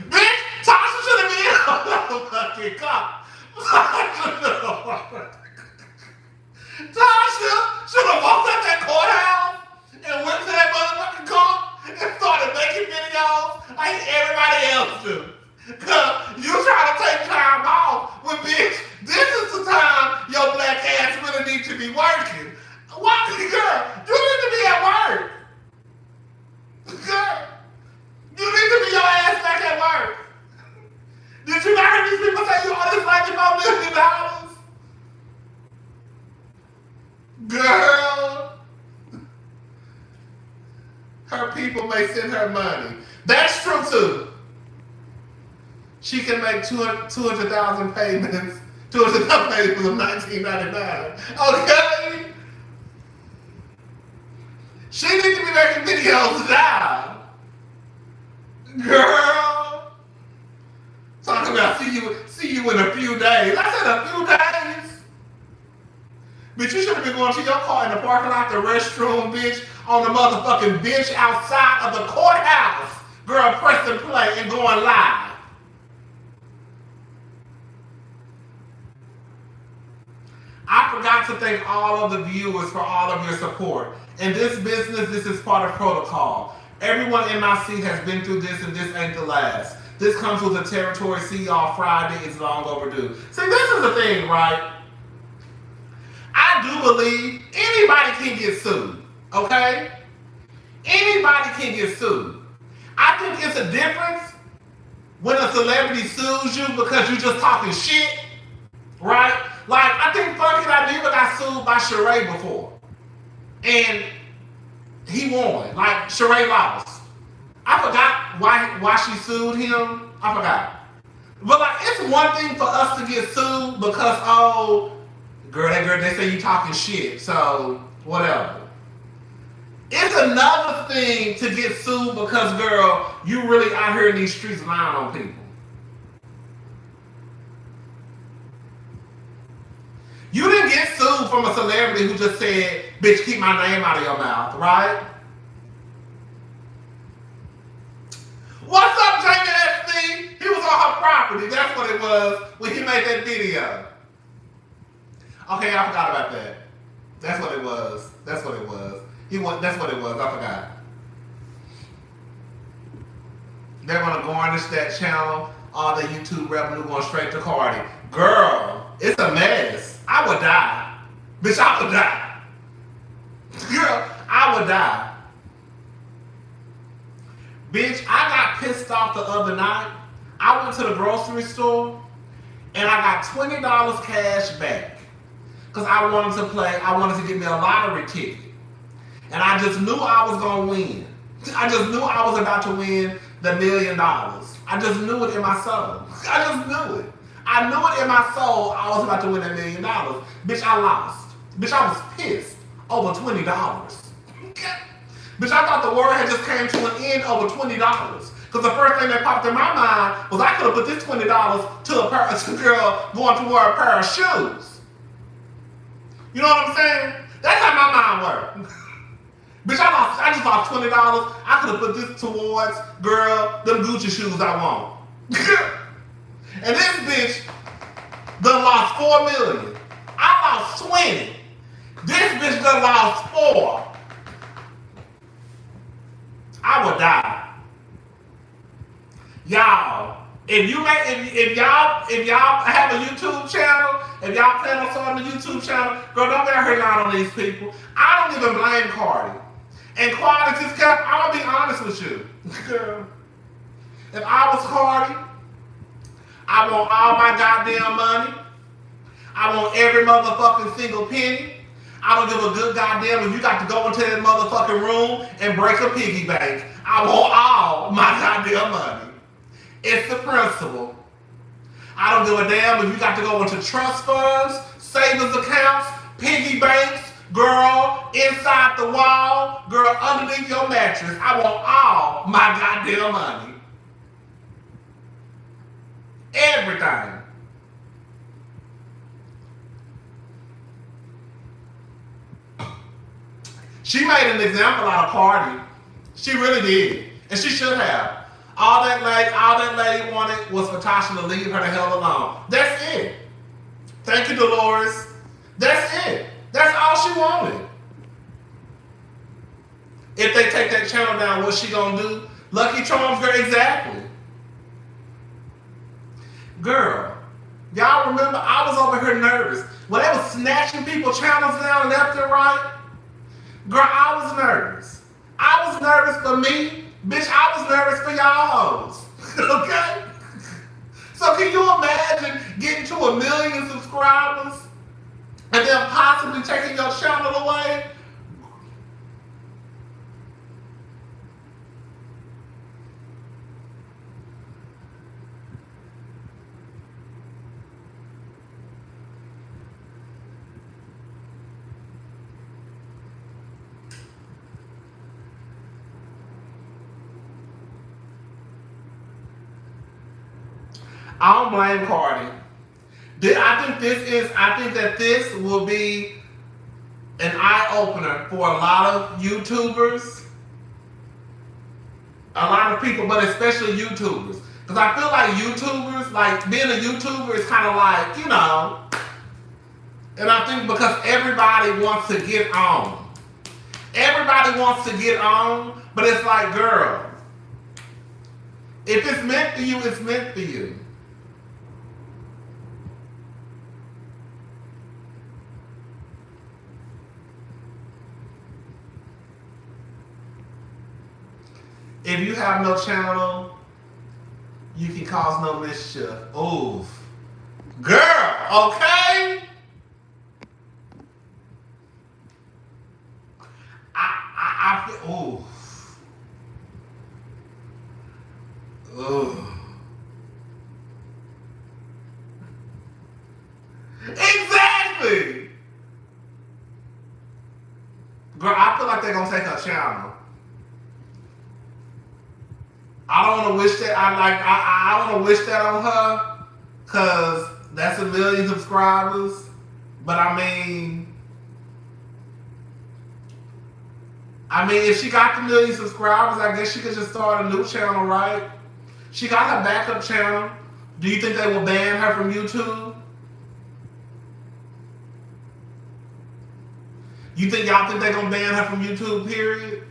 Bitch, Tasha should have been in a motherfucking car. Tasha should have walked out that courthouse and went to that motherfucking car and started making videos like everybody else do. Cause you trying to take time off when, bitch, this is the time your black ass really need to be working. Why, girl, you need to be at work. Girl, you need to be your ass back at work. Did you not hear these people say you owe this lady $4 million? Girl, her people may send her money. That's true too. She can make 200,000 payments, 200,000 payments of $19.99. Okay? She needs to be making videos now. Girl. Talking about see you in a few days. I said a few days. Bitch, you should have been going to your car in the parking lot, the restroom, bitch, on the motherfucking bench outside of the courthouse. Girl, pressing play and going live. I forgot to thank all of the viewers for all of your support. In this business, this is part of protocol. Everyone in my seat has been through this, and this ain't the last. This comes with the territory. See y'all Friday. It's long overdue. See, this is the thing, right? I do believe anybody can get sued, okay? Anybody can get sued. I think it's a difference when a celebrity sues you because you just talking shit, right? Like, I think Funky Diva got sued by Sheree before. And he won. Like, Sheree lost. I forgot why she sued him. I forgot. But, like, it's one thing for us to get sued because, oh, girl, they say you talking shit. So, whatever. It's another thing to get sued because, girl, you really out here in these streets lying on people. You didn't get sued from a celebrity who just said, bitch, keep my name out of your mouth, right? What's up, Jamie Epstein? He was on her property. That's what it was when he made that video. Okay, I forgot about that. That's what it was. That's what it was. That's what it was. I forgot. They're going to garnish that channel. All the YouTube revenue going straight to Cardi. Girl, it's a mess. I would die. Bitch, I would die. Girl, I would die. Bitch, I got pissed off the other night. I went to the grocery store and I got $20 cash back. Because I wanted to get me a lottery ticket. And I just knew I was going to win. I just knew I was about to win the $1 million. I just knew it in my soul. I just knew it. I knew it in my soul I was about to win $1 million. Bitch, I lost. Bitch, I was pissed over $20. Bitch, I thought the world had just came to an end over $20. Because the first thing that popped in my mind was I could have put this $20 to a girl going to wear a pair of shoes. You know what I'm saying? That's how my mind worked. Bitch, I just lost $20. I could have put this towards, girl, them Gucci shoes I want. And this bitch done lost $4 million. I lost 20. This bitch done lost 4. I would die. Y'all, if y'all have a YouTube channel, if y'all plan on starting a YouTube channel, girl, don't get her lying on these people. I don't even blame Cardi. And Cardi just kept, I'm gonna be honest with you. Girl, if I was Cardi, I want all my goddamn money. I want every motherfucking single penny. I don't give a good goddamn if you got to go into that motherfucking room and break a piggy bank. I want all my goddamn money. It's the principle. I don't give a damn if you got to go into trust funds, savings accounts, piggy banks, girl, inside the wall, girl, underneath your mattress. I want all my goddamn money. Everything. She made an example out of Cardi. She really did. And she should have. All that lady wanted was for Tasha to leave her the hell alone. That's it. Thank you, Dolores. That's it. That's all she wanted. If they take that channel down, what's she gonna do? Lucky Charms, girl, exactly. Girl, y'all remember I was over here nervous. When they was snatching people channels down left and right, girl, I was nervous. I was nervous for me. Bitch, I was nervous for y'all hoes. Okay? So can you imagine getting to 1 million subscribers and then possibly taking your channel away? I don't blame Cardi. I think that this will be an eye-opener for a lot of YouTubers, a lot of people, but especially YouTubers. Because I feel like YouTubers, like being a YouTuber is kind of like, you know, and I think because everybody wants to get on. Everybody wants to get on, but it's like, girl, if it's meant for you, it's meant for you. If you have no channel, you can cause no mischief. Ooh. Girl, okay? I feel, ooh. Ooh. Exactly! Girl, I feel like they're gonna take her channel. I don't want to wish that. I want to wish that on her, cause that's 1 million subscribers. But I mean, if she got the 1 million subscribers, I guess she could just start a new channel, right? She got her backup channel. Do you think they will ban her from YouTube? Y'all think they're gonna ban her from YouTube? Period.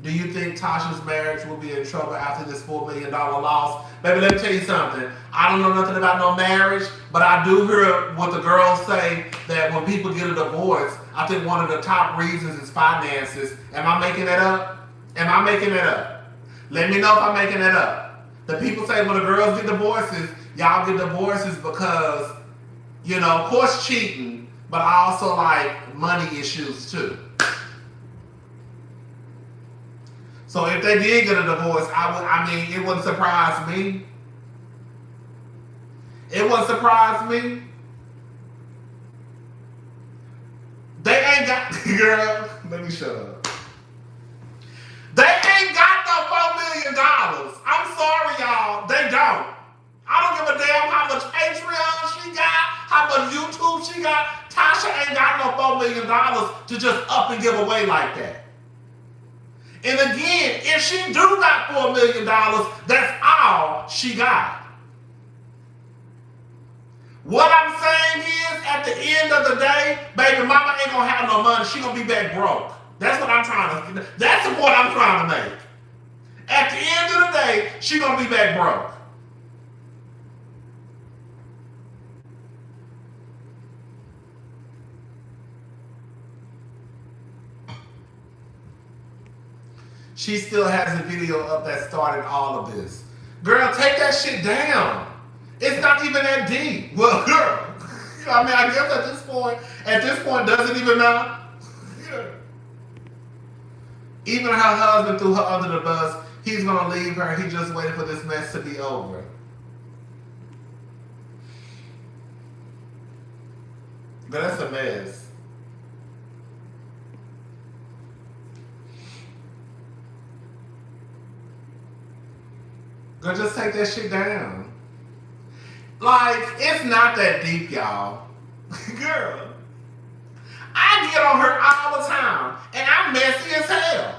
Do you think Tasha's marriage will be in trouble after this $4 million loss? Baby, let me tell you something. I don't know nothing about no marriage, but I do hear what the girls say that when people get a divorce, I think one of the top reasons is finances. Am I making that up? Let me know if I'm making that up. The people say when the girls get divorces, y'all get divorces because, you know, of course cheating, but also like money issues too. So if they did get a divorce, it wouldn't surprise me. It wouldn't surprise me. They ain't got, girl, let me shut up. They ain't got no $4 million. I'm sorry, y'all. They don't. I don't give a damn how much Patreon she got, how much YouTube she got. Tasha ain't got no $4 million to just up and give away like that. And again, if she do got $4 million, that's all she got. What I'm saying is, at the end of the day, baby mama ain't gonna have no money. She gonna be back broke. That's what I'm trying to, that's the point I'm trying to make. At the end of the day, she gonna be back broke. She still has a video up that started all of this. Girl, take that shit down. It's not even that deep. Well, girl, I guess at this point, does it even matter? Even her husband threw her under the bus. He's gonna leave her. He just waited for this mess to be over. But that's a mess. Girl, just take that shit down. Like, it's not that deep, y'all. Girl, I get on her all the time, and I'm messy as hell.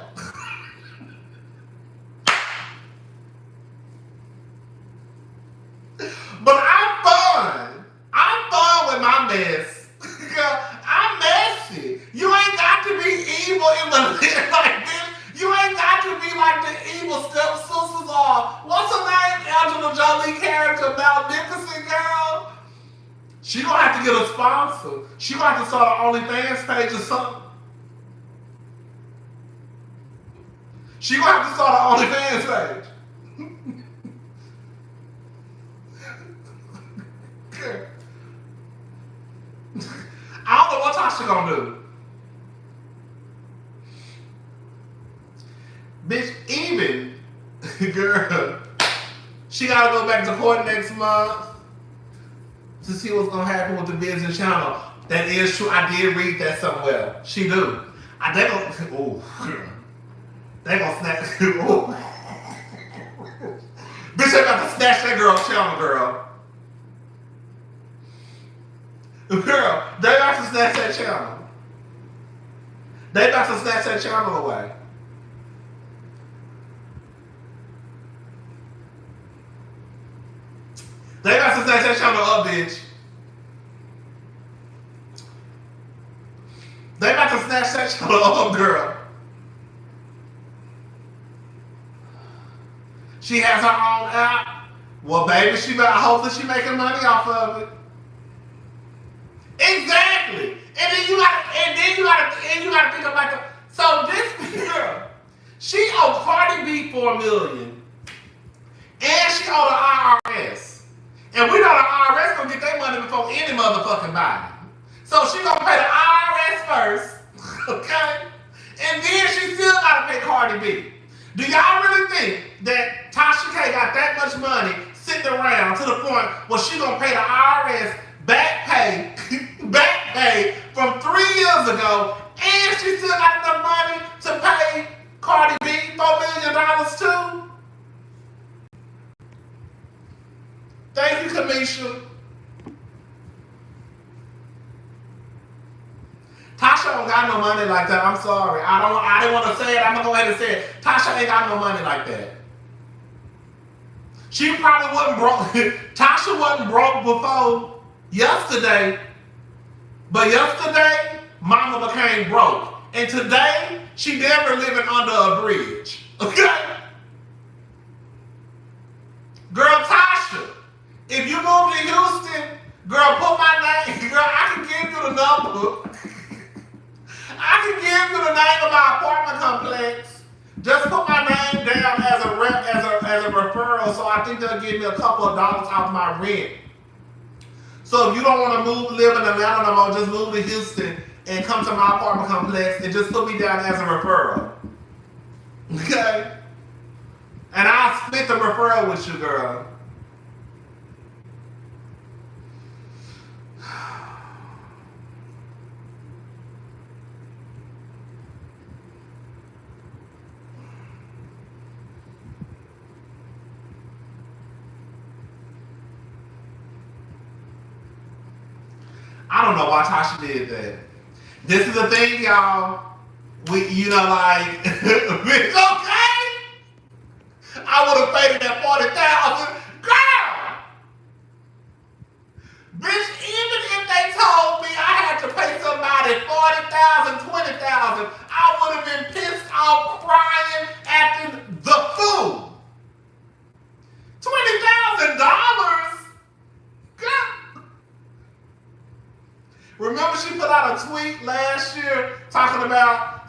But I'm fun. I'm fun with my mess. Girl, I'm messy. You ain't got to be evil in the like this. You ain't got to be like the evil stepsisters or what's her name? Angela Jolie character, Magnificent Girl. She gonna have to get a sponsor. She gonna have to start an OnlyFans page or something. She gonna have to start an OnlyFans page. I don't know what Tasha gonna do. Bitch, even, girl, she gotta go back to court next month to see what's gonna happen with the business channel. That is true. I did read that somewhere. She do. They gonna snatch. Ooh. Bitch, they about to snatch that girl's channel, girl. Girl, they about to snatch that channel. They about to snatch that channel away. They about to snatch that channel up, bitch. They about to snatch that channel up, girl. She has her own app. Well, baby, hopefully she making money off of it. Exactly. And then you gotta think about the. So this girl, she owed Cardi B $4 million, and she owed the IRS. And we know the IRS gonna get their money before any motherfucking body. So she gonna pay the IRS first, okay? And then she still gotta pay Cardi B. Do y'all really think that Tasha K got that much money sitting around to the point where she gonna pay the IRS back pay from 3 years ago, and she still got enough money to pay Cardi B $4 million too? Thank you, Kamisha. Tasha don't got no money like that. I'm sorry. I didn't want to say it. I'm gonna go ahead and say it. Tasha ain't got no money like that. She probably wasn't broke. Tasha wasn't broke before yesterday. But yesterday, mama became broke. And today, she never living under a bridge. Okay? Girl, Tasha, if you move to Houston, girl, put my name. Girl, I can give you the number. I can give you the name of my apartment complex. Just put my name down as a referral, so I think they'll give me a couple of dollars off my rent. So if you don't want to live in Atlanta no more, just move to Houston and come to my apartment complex and just put me down as a referral. Okay? And I'll split the referral with you, girl. I don't know why Tasha did that. This is the thing, y'all. It's okay. I would have paid that 40,000. Girl! Bitch, even if they told me I had to pay somebody 40,000, 20,000, I would have been pissed off, crying, acting the fool. $20,000? Girl. Remember she put out a tweet last year talking about,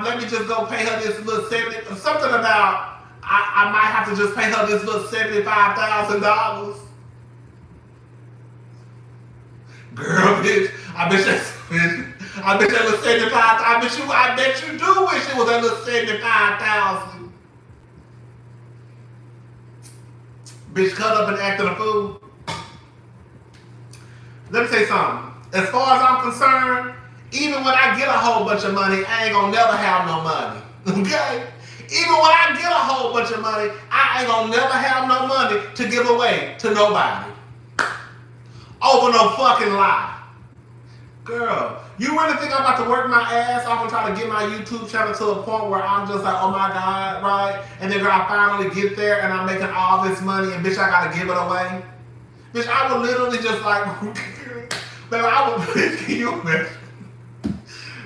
let me just go pay her this little something about, I might have to just pay her this little $75,000. Girl, bitch, I bet that little 75,000. I bet you do wish it was that little 75,000. Bitch, cut up and acting a fool. Let me say something. As far as I'm concerned, even when I get a whole bunch of money, I ain't gonna never have no money. Okay? Even when I get a whole bunch of money, I ain't gonna never have no money to give away to nobody. Over no fucking lie. Girl, you really think I'm about to work my ass off and try to get my YouTube channel to a point where I'm just like, oh my God, right? And then girl, I finally get there and I'm making all this money and bitch, I gotta give it away? Bitch, I would literally just like, baby, I would, bitch, can you imagine?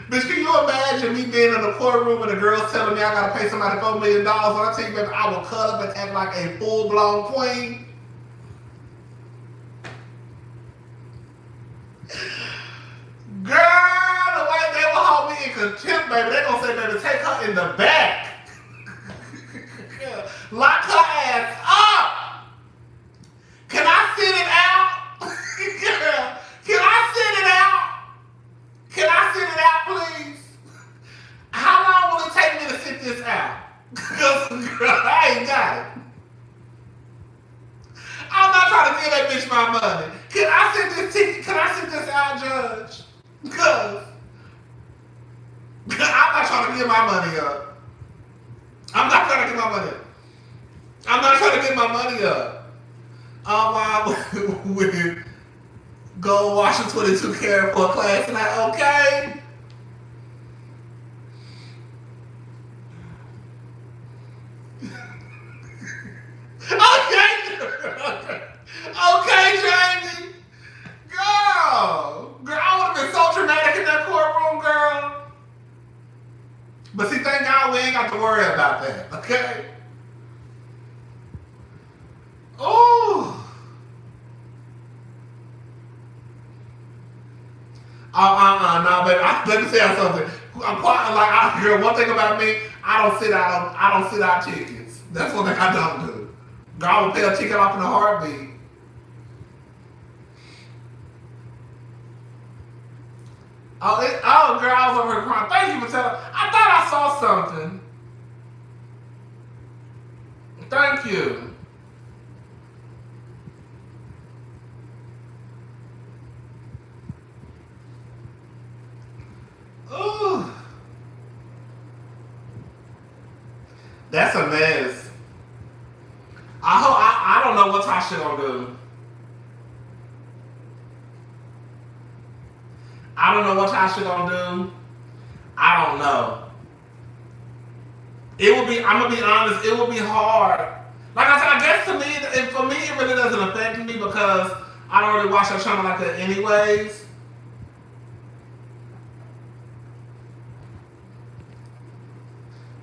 Bitch, can you imagine me being in the courtroom and the girl's telling me I gotta pay somebody $4 million? When I tell you, baby, I will cut up and act like a full-blown queen. Girl, the way they will hold me in contempt, baby, they gonna say, baby, take her in the back. Lock her ass up. Can I sit it out? Girl, can I sit it out? Can I sit it out, please? How long will it take me to sit this out? Because, girl, I ain't got it. I'm not trying to give that bitch my money. Can I sit this out, Judge? Because I'm not trying to give my money up. I'm not trying to get my money up. I'm not trying to get my money up. While we go wash a 22 karat for a class tonight, okay? Okay, Jamie. Girl, I would have been so dramatic in that courtroom, girl. But see, thank God we ain't got to worry about that, okay? Ooh. No, baby. Let me tell you something. I'm quite like, girl. One thing about me, I don't sit out tickets. That's one thing I don't do. Girl, I will pay a ticket off in a heartbeat. Oh, girl, I was over here crying. Thank you for telling. I thought I saw something. Thank you. Ooh. That's a mess. I don't know what Tasha gonna do. I don't know what Tasha gonna do. I don't know. It would be, I'm gonna be honest, it would be hard. Like I said, I guess for me, it really doesn't affect me because I don't really watch her channel like that anyways.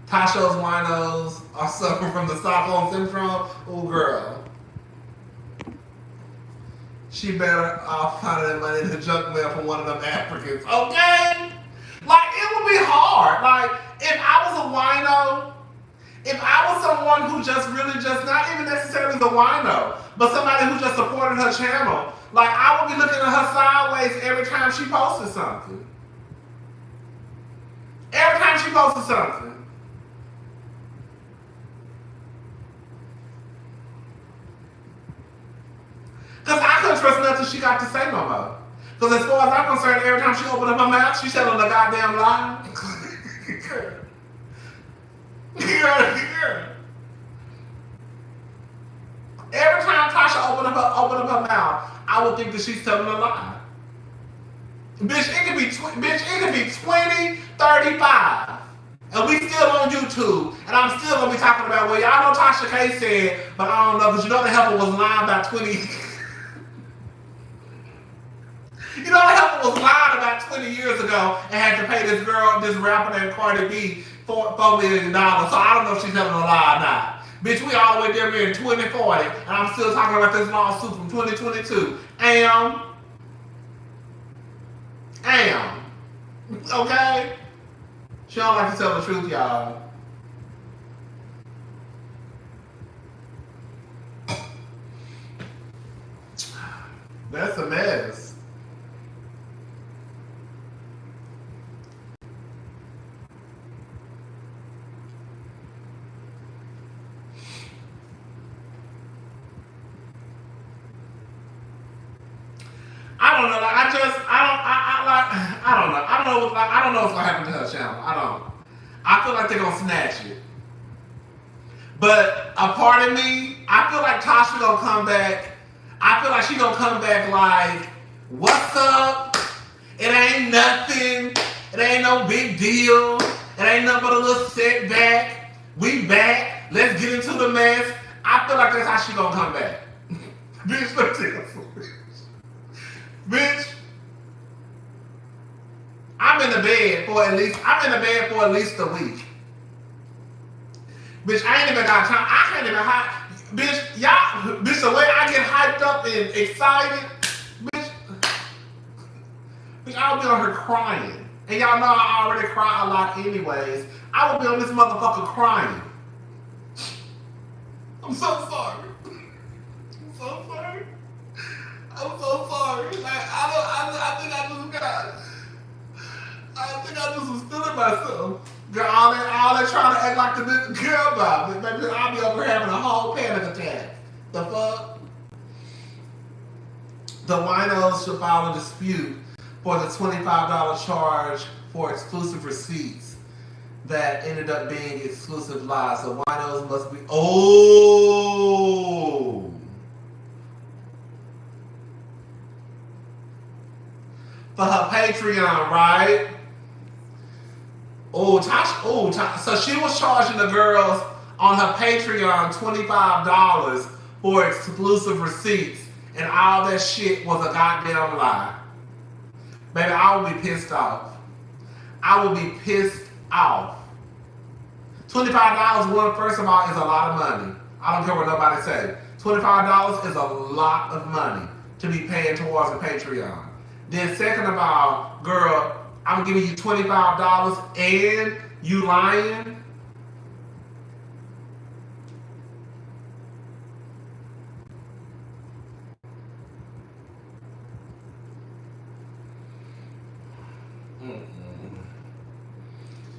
Tasha's winos are suffering from the Stockholm Syndrome. Oh, girl. She better off finding that money in the junk mail from one of them Africans. Okay? Like, it would be hard. Like, if I was a wino, if I was someone who just really just, not even necessarily the wino, but somebody who just supported her channel, like, I would be looking at her sideways every time she posted something. Every time she posted something. Because I couldn't trust nothing she got to say no more. Because as far as I'm concerned, every time she opened up her mouth, she telling a goddamn lie. Every time Tasha opened up her mouth, I would think that she's telling a lie. Bitch, it could be 20, 35. And we still on YouTube. And I'm still going to be talking about, well, y'all know Tasha K said, but I don't know, because you know the heifer was lying about 20. You know, the heifer was lying about 20 years ago and had to pay this girl, this rapper named Cardi B, $4 million. So I don't know if she's telling a lie or not. Bitch, we all the way there in 2040, and I'm still talking about this lawsuit from 2022. Okay? She don't like to tell the truth, y'all. That's a mess. I don't know. Like I don't know. I don't know what's gonna happen to her channel. I feel like they're gonna snatch it. But a part of me, I feel like Tasha gonna come back. I feel like she gonna come back like, what's up? It ain't nothing. It ain't no big deal. It ain't nothing but a little setback. We back. Let's get into the mess. I feel like that's how she gonna come back. Bitch, let me tell you something. Bitch, I'm in the bed for at least a week. Bitch, I ain't even got time. I can't even bitch, y'all, bitch, the way I get hyped up and excited, bitch, I'll be on her crying. And y'all know I already cry a lot anyways. I will be on this motherfucker crying. I'm so sorry. I'm so sorry. I'm so sorry. Like, I think I just was feeling myself. Girl, all that trying to act like the bitch girl about it. Baby, I'll be over having a whole panic attack. The fuck? The winos should file a dispute for the $25 charge for exclusive receipts that ended up being exclusive lies. The winos must be... Oh! For her Patreon, right? Oh, Tasha, so she was charging the girls on her Patreon $25 for exclusive receipts, and all that shit was a goddamn lie. Baby, I would be pissed off. I would be pissed off. $25, first of all, is a lot of money. I don't care what nobody say. $25 is a lot of money to be paying towards a Patreon. Then second of all, girl, I'm giving you $25 and you lying?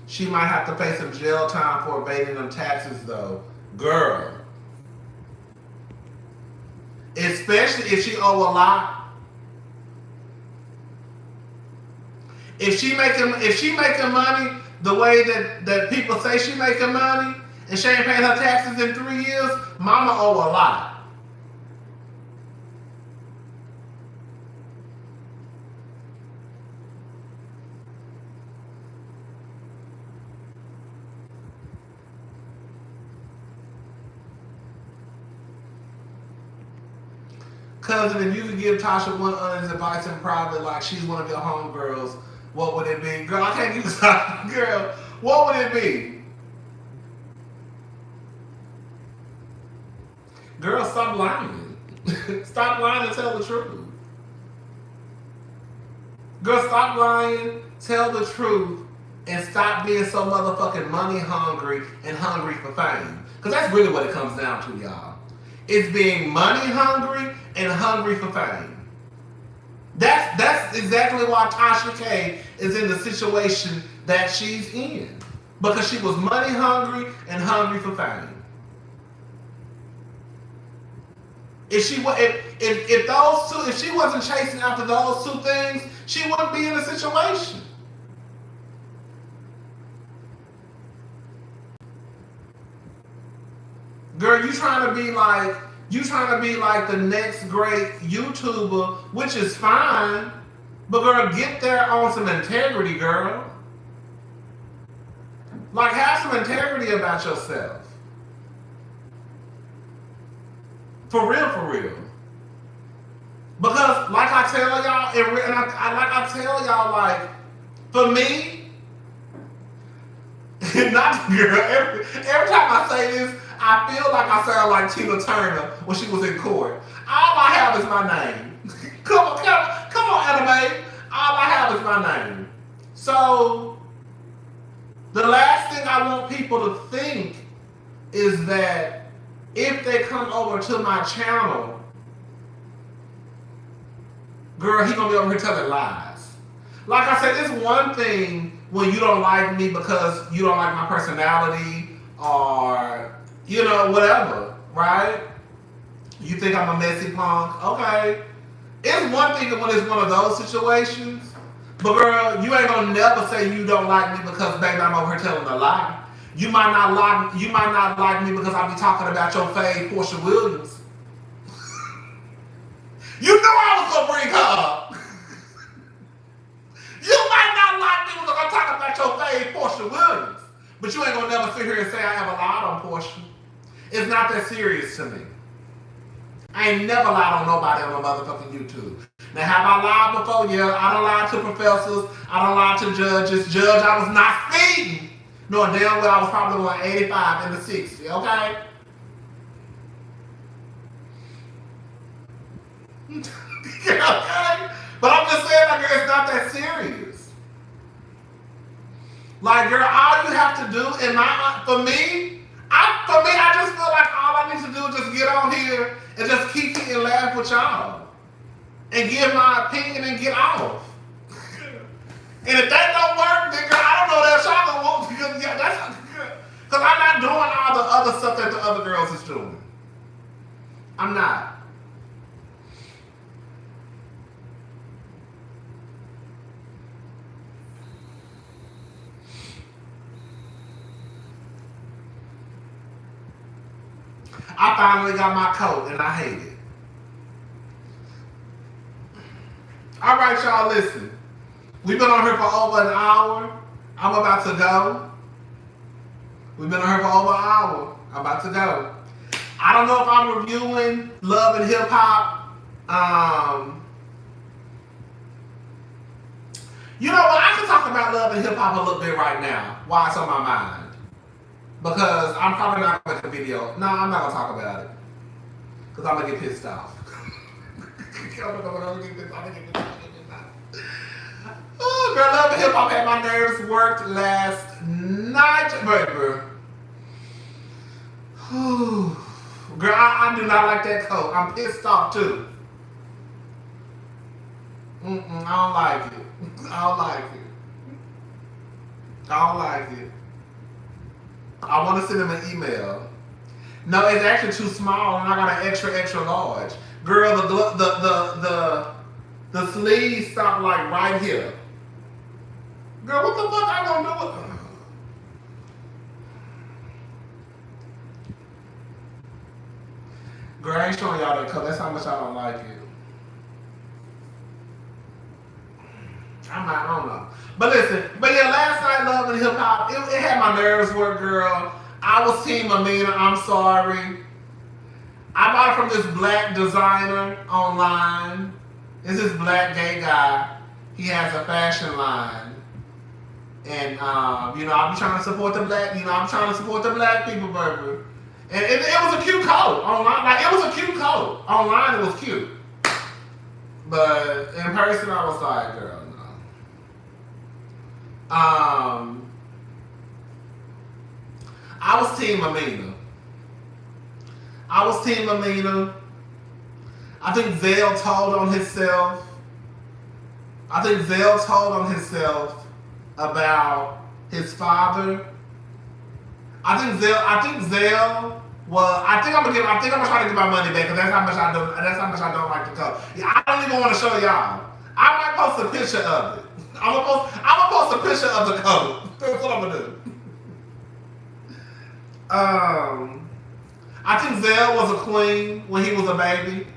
She might have to pay some jail time for evading them taxes though. Girl. Especially if she owe a lot. If she making money the way that people say she making money, and she ain't paying her taxes in 3 years, mama owe a lot. Cousin, if you could give Tasha one honest advice in private, like she's one of your homegirls, what would it be? Girl, I can't give this girl. What would it be? Girl, stop lying. Stop lying and tell the truth. Girl, stop lying, tell the truth, and stop being so motherfucking money hungry and hungry for fame. Because that's really what it comes down to, y'all. It's being money hungry and hungry for fame. That's exactly why Tasha K is in the situation that she's in. Because she was money hungry and hungry for fame. If she wasn't chasing after those two things, she wouldn't be in the situation. Girl, you trying to be like the next great YouTuber, which is fine, but girl, get there on some integrity, girl. Like, have some integrity about yourself. For real, for real. Because, like I tell y'all, like, for me, not girl, every time I say this, I feel like I sound like Tina Turner when she was in court. All I have is my name. Come on, anime. All I have is my name. So, the last thing I want people to think is that if they come over to my channel, girl, he gonna be over here telling lies. Like I said, it's one thing when you don't like me because you don't like my personality or, you know, whatever, right? You think I'm a messy punk? Okay. It's one thing when it's one of those situations, but girl, you ain't gonna never say you don't like me because, baby, I'm over here telling a lie. You might not like me because I be talking about your fave Portia Williams. You knew I was gonna bring her up. You might not like me because I'm talking about your fave Portia Williams. But you ain't gonna never sit here and say I ever lied on Portia. It's not that serious to me. I ain't never lied on nobody on no motherfucking YouTube. Now, have I lied before? Yeah, I done lied to professors. I done lied to judges. Judge, I was not speeding. No, damn well I was probably going 85 in the 60, okay? Okay? But I'm just saying, like, girl, it's not that serious. Like, girl, all you have to do, for me, I just feel like all I need to do is just get on here and just keep it and laugh with y'all. And give my opinion and get off. And if that don't work, then girl, I don't know that y'all gonna want because yeah, that's because I'm not doing all the other stuff that the other girls is doing. I'm not. I finally got my coat and I hate it. All right, y'all, listen. We've been on here for over an hour. I'm about to go. We've been on here for over an hour. I'm about to go. I don't know if I'm reviewing Love and Hip Hop. You know what? I can talk about Love and Hip Hop a little bit right now while it's on my mind. Because I'm probably not going to make a video. No, I'm not going to talk about it. Because I'm going to get pissed off. Oh, girl, Love and Hip Hop had my nerves worked last night, baby. Girl, I do not like that coat. I'm pissed off too. I don't like it. I don't like it. I don't like it. I want to send him an email. No, it's actually too small, and I got an extra large. Girl, the sleeves stop like right here. Girl, what the fuck I gonna do with them? Girl, I ain't showing y'all that color. That's how much I don't like it. I don't know. But listen, yeah, last night, Love and Hip Hop, it had my nerves work, girl. I was Team Amina, I'm sorry. I bought it from this black designer online. It's this black gay guy. He has a fashion line. And, you know, I'm trying to support the black, I'm trying to support the black people, baby. And it was a cute coat online. Like, it was a cute coat. Online, it was cute. But in person, I was like, girl, no. I was Team Amina. I think Zell told on himself. About his father. I think I'm gonna try to get my money back because that's how much I don't like the coat. Yeah, I don't even want to show y'all. I might post a picture of it. I'm gonna post a picture of the coat. That's what I'm gonna do. I think Zell was a queen when he was a baby.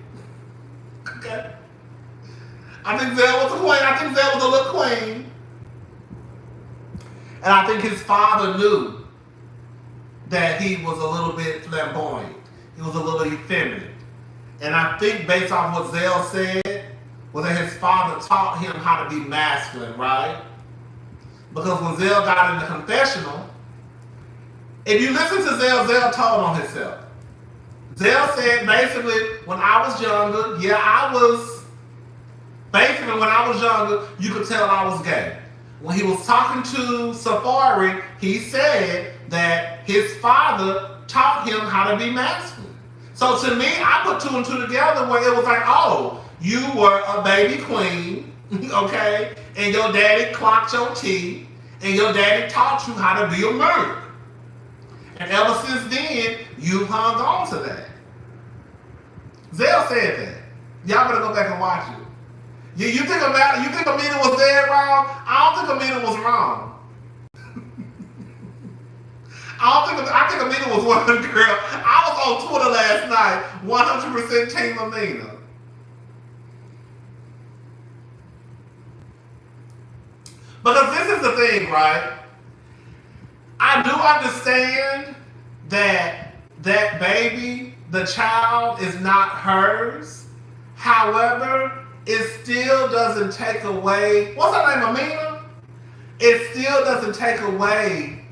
Okay. I think Zell was a queen. I think Zell was a little queen. And I think his father knew that he was a little bit flamboyant. He was a little effeminate. And I think based off what Zell said, was that his father taught him how to be masculine, right? Because when Zell got in the confessional, if you listen to Zell told on himself. Zell said basically, when I was younger, you could tell I was gay. When he was talking to Safari, he said that his father taught him how to be masculine. So to me, I put two and two together where it was like, oh, you were a baby queen, okay? And your daddy clocked your teeth, and your daddy taught you how to be a merc. And ever since then, you hung on to that. Zell said that. Y'all better go back and watch it. You think Amina was dead wrong? I don't think Amina was wrong. I think Amina was one of the girls. I was on Twitter last night, 100% Team Amina. Because this is the thing, right? I do understand that that baby, the child, is not hers. However, it still doesn't take away. What's her name, Amina? It still doesn't take away.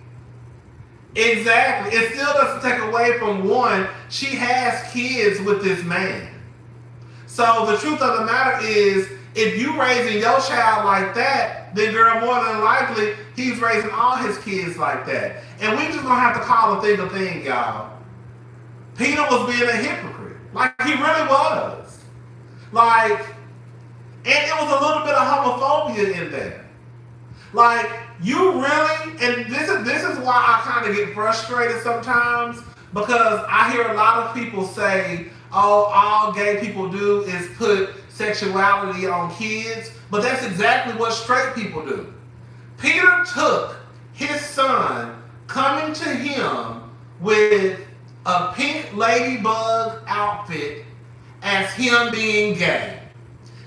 Exactly. It still doesn't take away from one, she has kids with this man. So the truth of the matter is, if you raising your child like that, then girl, more than likely, he's raising all his kids like that. And we just gonna have to call a thing, y'all. Peter was being a hypocrite. Like, he really was. Like, and it was a little bit of homophobia in there. Like, you really, and this is why I kind of get frustrated sometimes, because I hear a lot of people say, oh, all gay people do is put sexuality on kids, but that's exactly what straight people do. Peter took his son coming to him with a pink ladybug outfit as him being gay.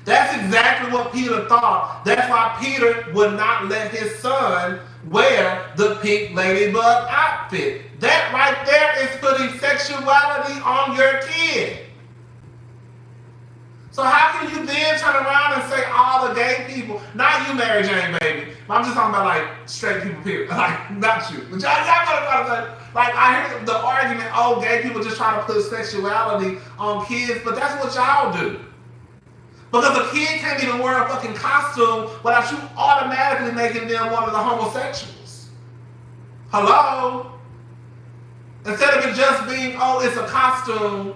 That's exactly what Peter thought. That's why Peter would not let his son wear the pink ladybug outfit. That right there is putting sexuality on your kid. So how can you then turn around and say all the gay people, not you, Mary Jane, baby. I'm just talking about like straight people, period. Like, not you. But y'all gotta like, I hear the argument, oh, gay people just try to put sexuality on kids, but that's what y'all do. Because a kid can't even wear a fucking costume without you automatically making them one of the homosexuals. Hello? Instead of it just being, oh, it's a costume,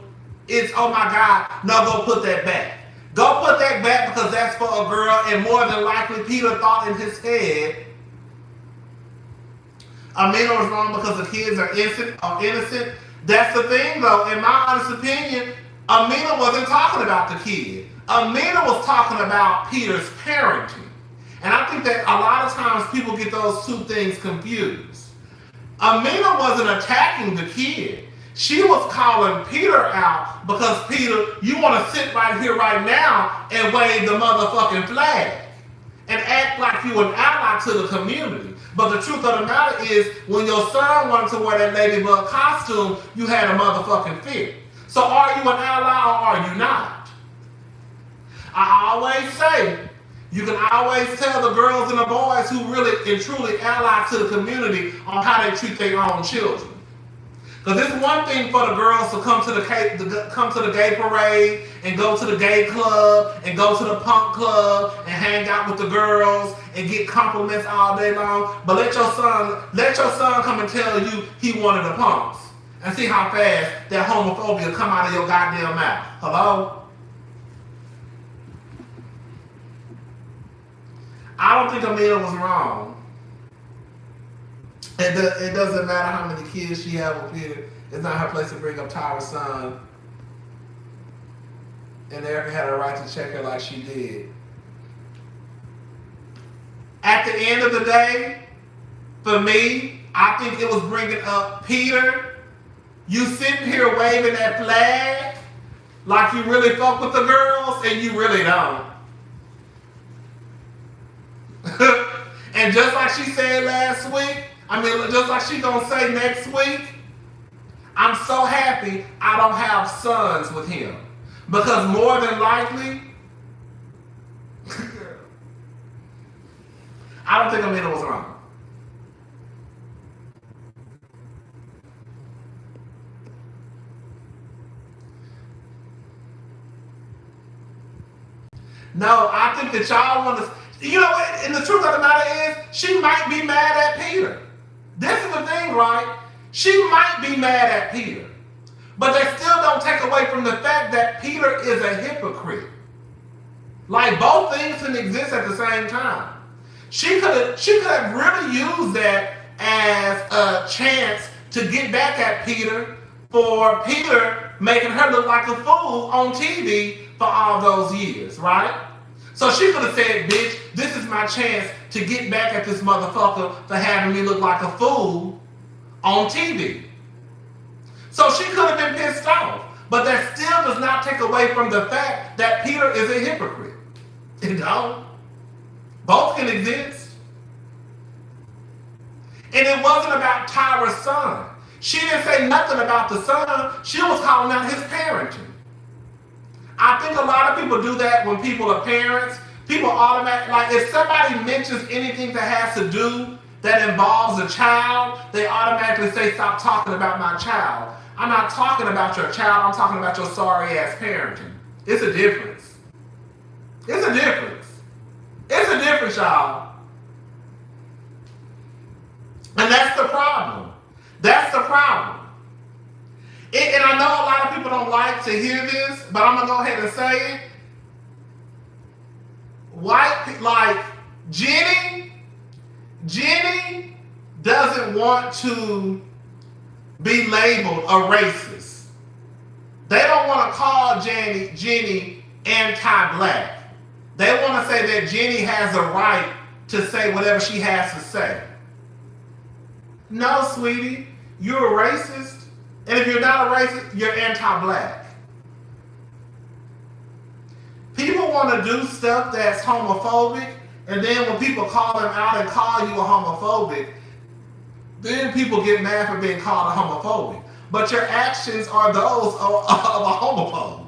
it's, oh my God, no, go put that back. Go put that back because that's for a girl, and more than likely Peter thought in his head, Amina was wrong because the kids are innocent. That's the thing though, in my honest opinion, Amina wasn't talking about the kid. Amina was talking about Peter's parenting. And I think that a lot of times people get those two things confused. Amina wasn't attacking the kid. She was calling Peter out because, Peter, you want to sit right here right now and wave the motherfucking flag and act like you an ally to the community. But the truth of the matter is, when your son wanted to wear that ladybug costume, you had a motherfucking fit. So are you an ally or are you not? I always say, you can always tell the girls and the boys who really and truly ally to the community on how they treat their own children. Because it's one thing for the girls to come to the gay parade and go to the gay club and go to the punk club and hang out with the girls and get compliments all day long. But let your son come and tell you he wanted the punks and see how fast that homophobia come out of your goddamn mouth. Hello? I don't think Amina was wrong. It doesn't matter how many kids she had with Peter. It's not her place to bring up Tyra's son. And Erica had a right to check her like she did. At the end of the day, for me, I think it was bringing up Peter. You sitting here waving that flag like you really fuck with the girls, and you really don't. And just like she said last week, just like she gonna say next week, I'm so happy I don't have sons with him. Because more than likely, I don't think Amina was wrong. No, I think that y'all want to, you know what, and the truth of the matter is, she might be mad at Peter. This is the thing, right? She might be mad at Peter. But they still don't take away from the fact that Peter is a hypocrite. Like, both things can exist at the same time. She could have really used that as a chance to get back at Peter for Peter making her look like a fool on TV for all those years, right? So she could have said, bitch, this is my chance to get back at this motherfucker for having me look like a fool on TV. So she could have been pissed off. But that still does not take away from the fact that Peter is a hypocrite. You know? Both can exist. And it wasn't about Tyra's son. She didn't say nothing about the son. She was calling out his parenting. I think a lot of people do that when people are parents. People automatically, like if somebody mentions anything that has to do that involves a child, they automatically say, stop talking about my child. I'm not talking about your child, I'm talking about your sorry ass parenting. It's a difference. It's a difference. It's a difference, y'all. And that's the problem. That's the problem. And I know a lot of people don't like to hear this, but I'm going to go ahead and say it. Like Jenny doesn't want to be labeled a racist. They don't want to call Jenny anti-black. They want to say that Jenny has a right to say whatever she has to say. No, sweetie, you're a racist. And if you're not a racist, you're anti-black. People want to do stuff that's homophobic, and then when people call them out and call you a homophobic, then people get mad for being called a homophobic. But your actions are those of a homophobe.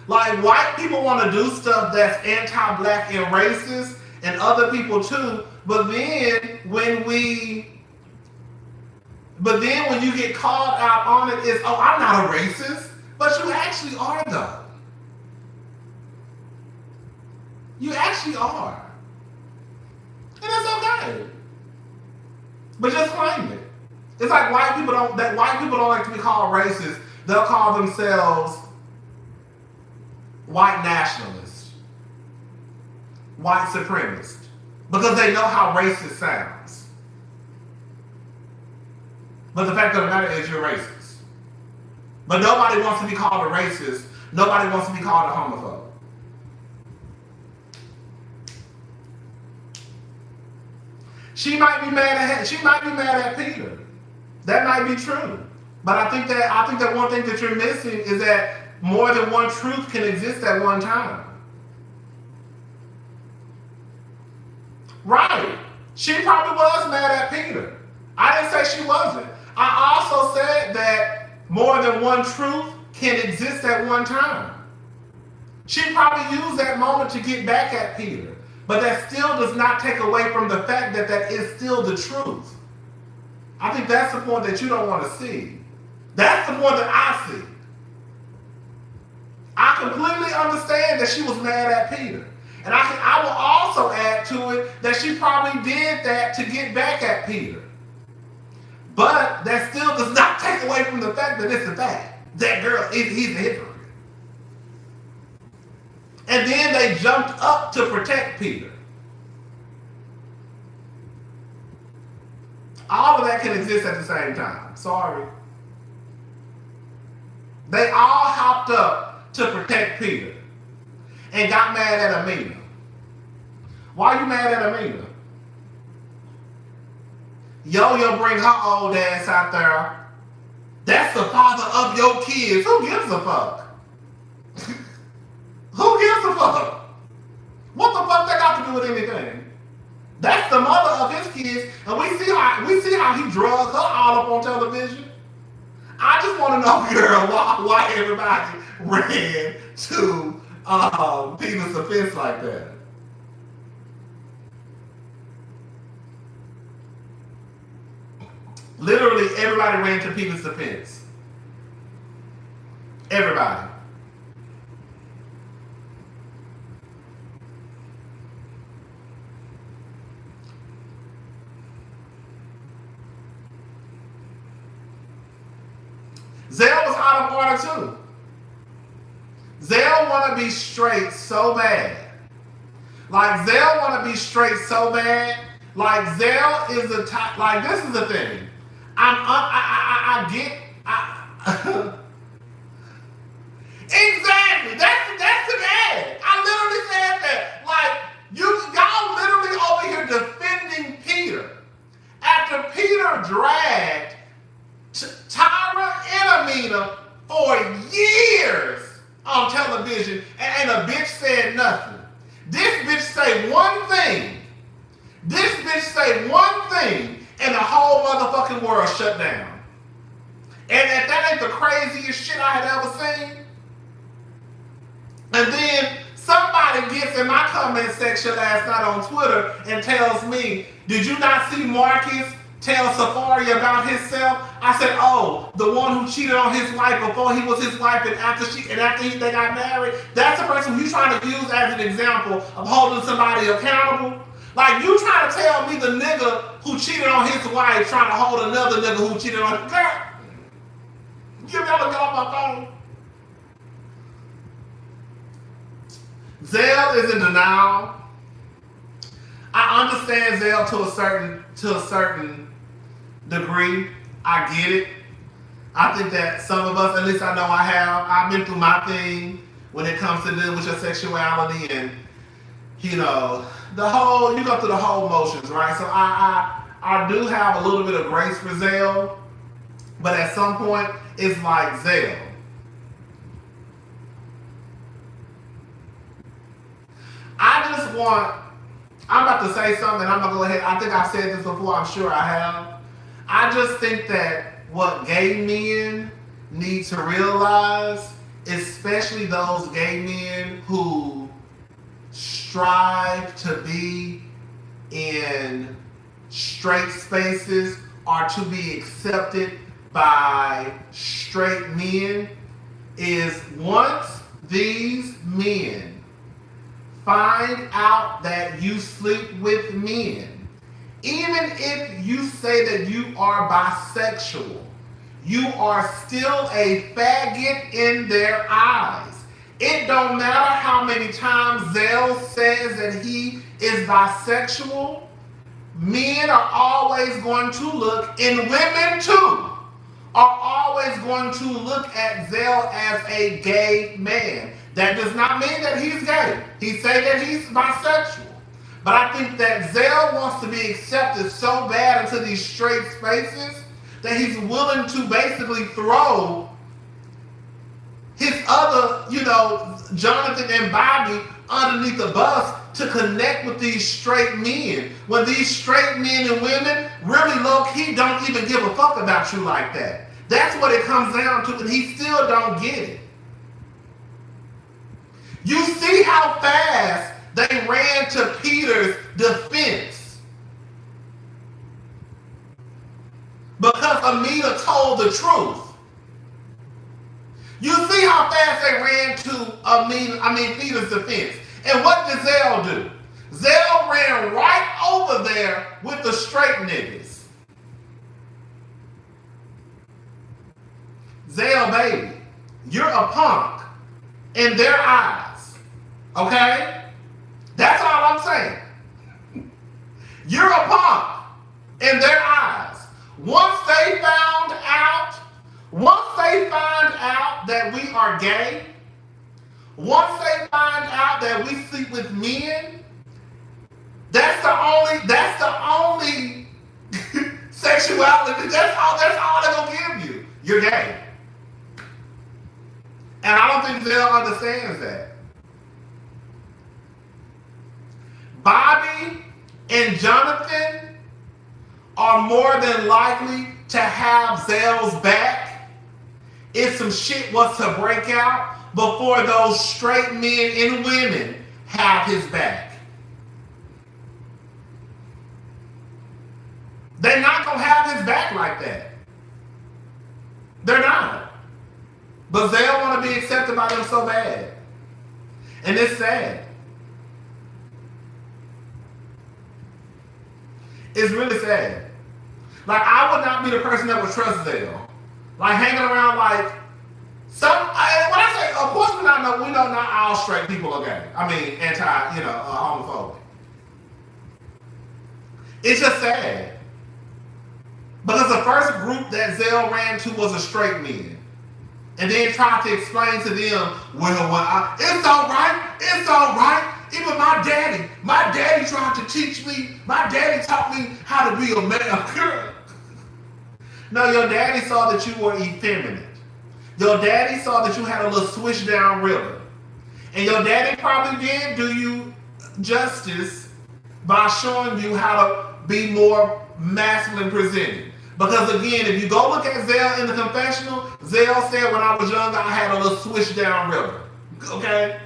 Like white people want to do stuff that's anti-black and racist, and other people too, but then when you get called out on it, it's, oh, I'm not a racist. But you actually are, though. You actually are. And it's okay. But just claim it. It's like white people don't like to be called racist. They'll call themselves white nationalists, white supremacists, because they know how racist sounds. But the fact of the matter is you're racist. But nobody wants to be called a racist. Nobody wants to be called a homophobe. She might be mad at Peter. That might be true. But I think that one thing that you're missing is that more than one truth can exist at one time. Right. She probably was mad at Peter. I didn't say she wasn't. I also said that more than one truth can exist at one time. She probably used that moment to get back at Peter. But that still does not take away from the fact that that is still the truth. I think that's the point that you don't want to see. That's the point that I see. I completely understand that she was mad at Peter. And I will also add to it that she probably did that to get back at Peter. But that still does not take away from the fact that it's a fact. That girl, he's a hypocrite. And then they jumped up to protect Peter. All of that can exist at the same time. Sorry. They all hopped up to protect Peter and got mad at Amina. Why are you mad at Amina? Yo bring her old ass out there. That's the father of your kids. Who gives a fuck? Who gives a fuck? What the fuck that got to do with anything? That's the mother of his kids, and we see how he drugged her all up on television. I just want to know, girl, why everybody ran to Peter's defense like that. Literally, everybody ran to Peter's defense. Everybody. Zell was out of order too. Zell want to be straight so bad. Like Zell want to be straight so bad. Like Zell is the type. Like this is the thing. Exactly. That's the bad. I literally said that. Like y'all literally over here defending Peter dragged Tyra and Amina for years on television, and a bitch said nothing. This bitch say one thing. This bitch say one thing, and the whole motherfucking world shut down. And if that ain't the craziest shit I had ever seen. And then somebody gets in my comment section last night on Twitter and tells me, did you not see Marcus tell Safari about himself? I said, oh, the one who cheated on his wife before he was his wife and after they got married? That's the person you trying to use as an example of holding somebody accountable? Like, you trying to tell me the nigga who cheated on his wife trying to hold another nigga who cheated on his girl? You gotta get off my phone. Zell is in denial. I understand Zell to a certain degree. I get it. I think that some of us, at least I know I have, I've been through my thing when it comes to dealing with your sexuality and, you know, you go through the whole motions, right? So I do have a little bit of grace for Zell, but at some point, it's like, Zell, I'm about to say something, I'm going to go ahead. I think I've said this before, I'm sure I have. I just think that what gay men need to realize, especially those gay men who strive to be in straight spaces or to be accepted by straight men, is once these men find out that you sleep with men, even if you say that you are bisexual, you are still a faggot in their eyes. It don't matter how many times Zell says that he is bisexual, men are always going to look, and women too, are always going to look at Zell as a gay man. That does not mean that he's gay. He say that he's bisexual. But I think that Zell wants to be accepted so bad into these straight spaces that he's willing to basically throw his other, Jonathan and Bobby underneath the bus to connect with these straight men. When these straight men and women really low-key don't even give a fuck about you like that. That's what it comes down to, and he still don't get it. You see how fast they ran to Peter's defense because Amina told the truth. You see how fast they ran to Peter's defense. And what did Zell do? Zell ran right over there with the straight niggas. Zell, baby, you're a punk in their eyes. Okay? That's all I'm saying. You're a punk in their eyes. Once they find out that we are gay, once they find out that we sleep with men, that's the only sexuality. That's all they're gonna give you. You're gay. And I don't think Zell understands that. Bobby and Jonathan are more than likely to have Zell's back if some shit was to break out before those straight men and women have his back. They're not going to have his back like that. They're not. But Zell want to be accepted by them so bad. And it's sad. It's really sad. Like, I would not be the person that would trust Zell. Like, hanging around like when I say, of course we know not all straight people are gay. I mean, homophobic. It's just sad. Because the first group that Zell ran to was a straight men. And then tried to explain to them, it's all right. Even my daddy tried to teach me. My daddy taught me how to be a man. No, your daddy saw that you were effeminate. Your daddy saw that you had a little swish down ribbon. And your daddy probably did do you justice by showing you how to be more masculine presenting. Because again, if you go look at Zell in the confessional, Zell said when I was younger, I had a little swish down ribbon. Okay?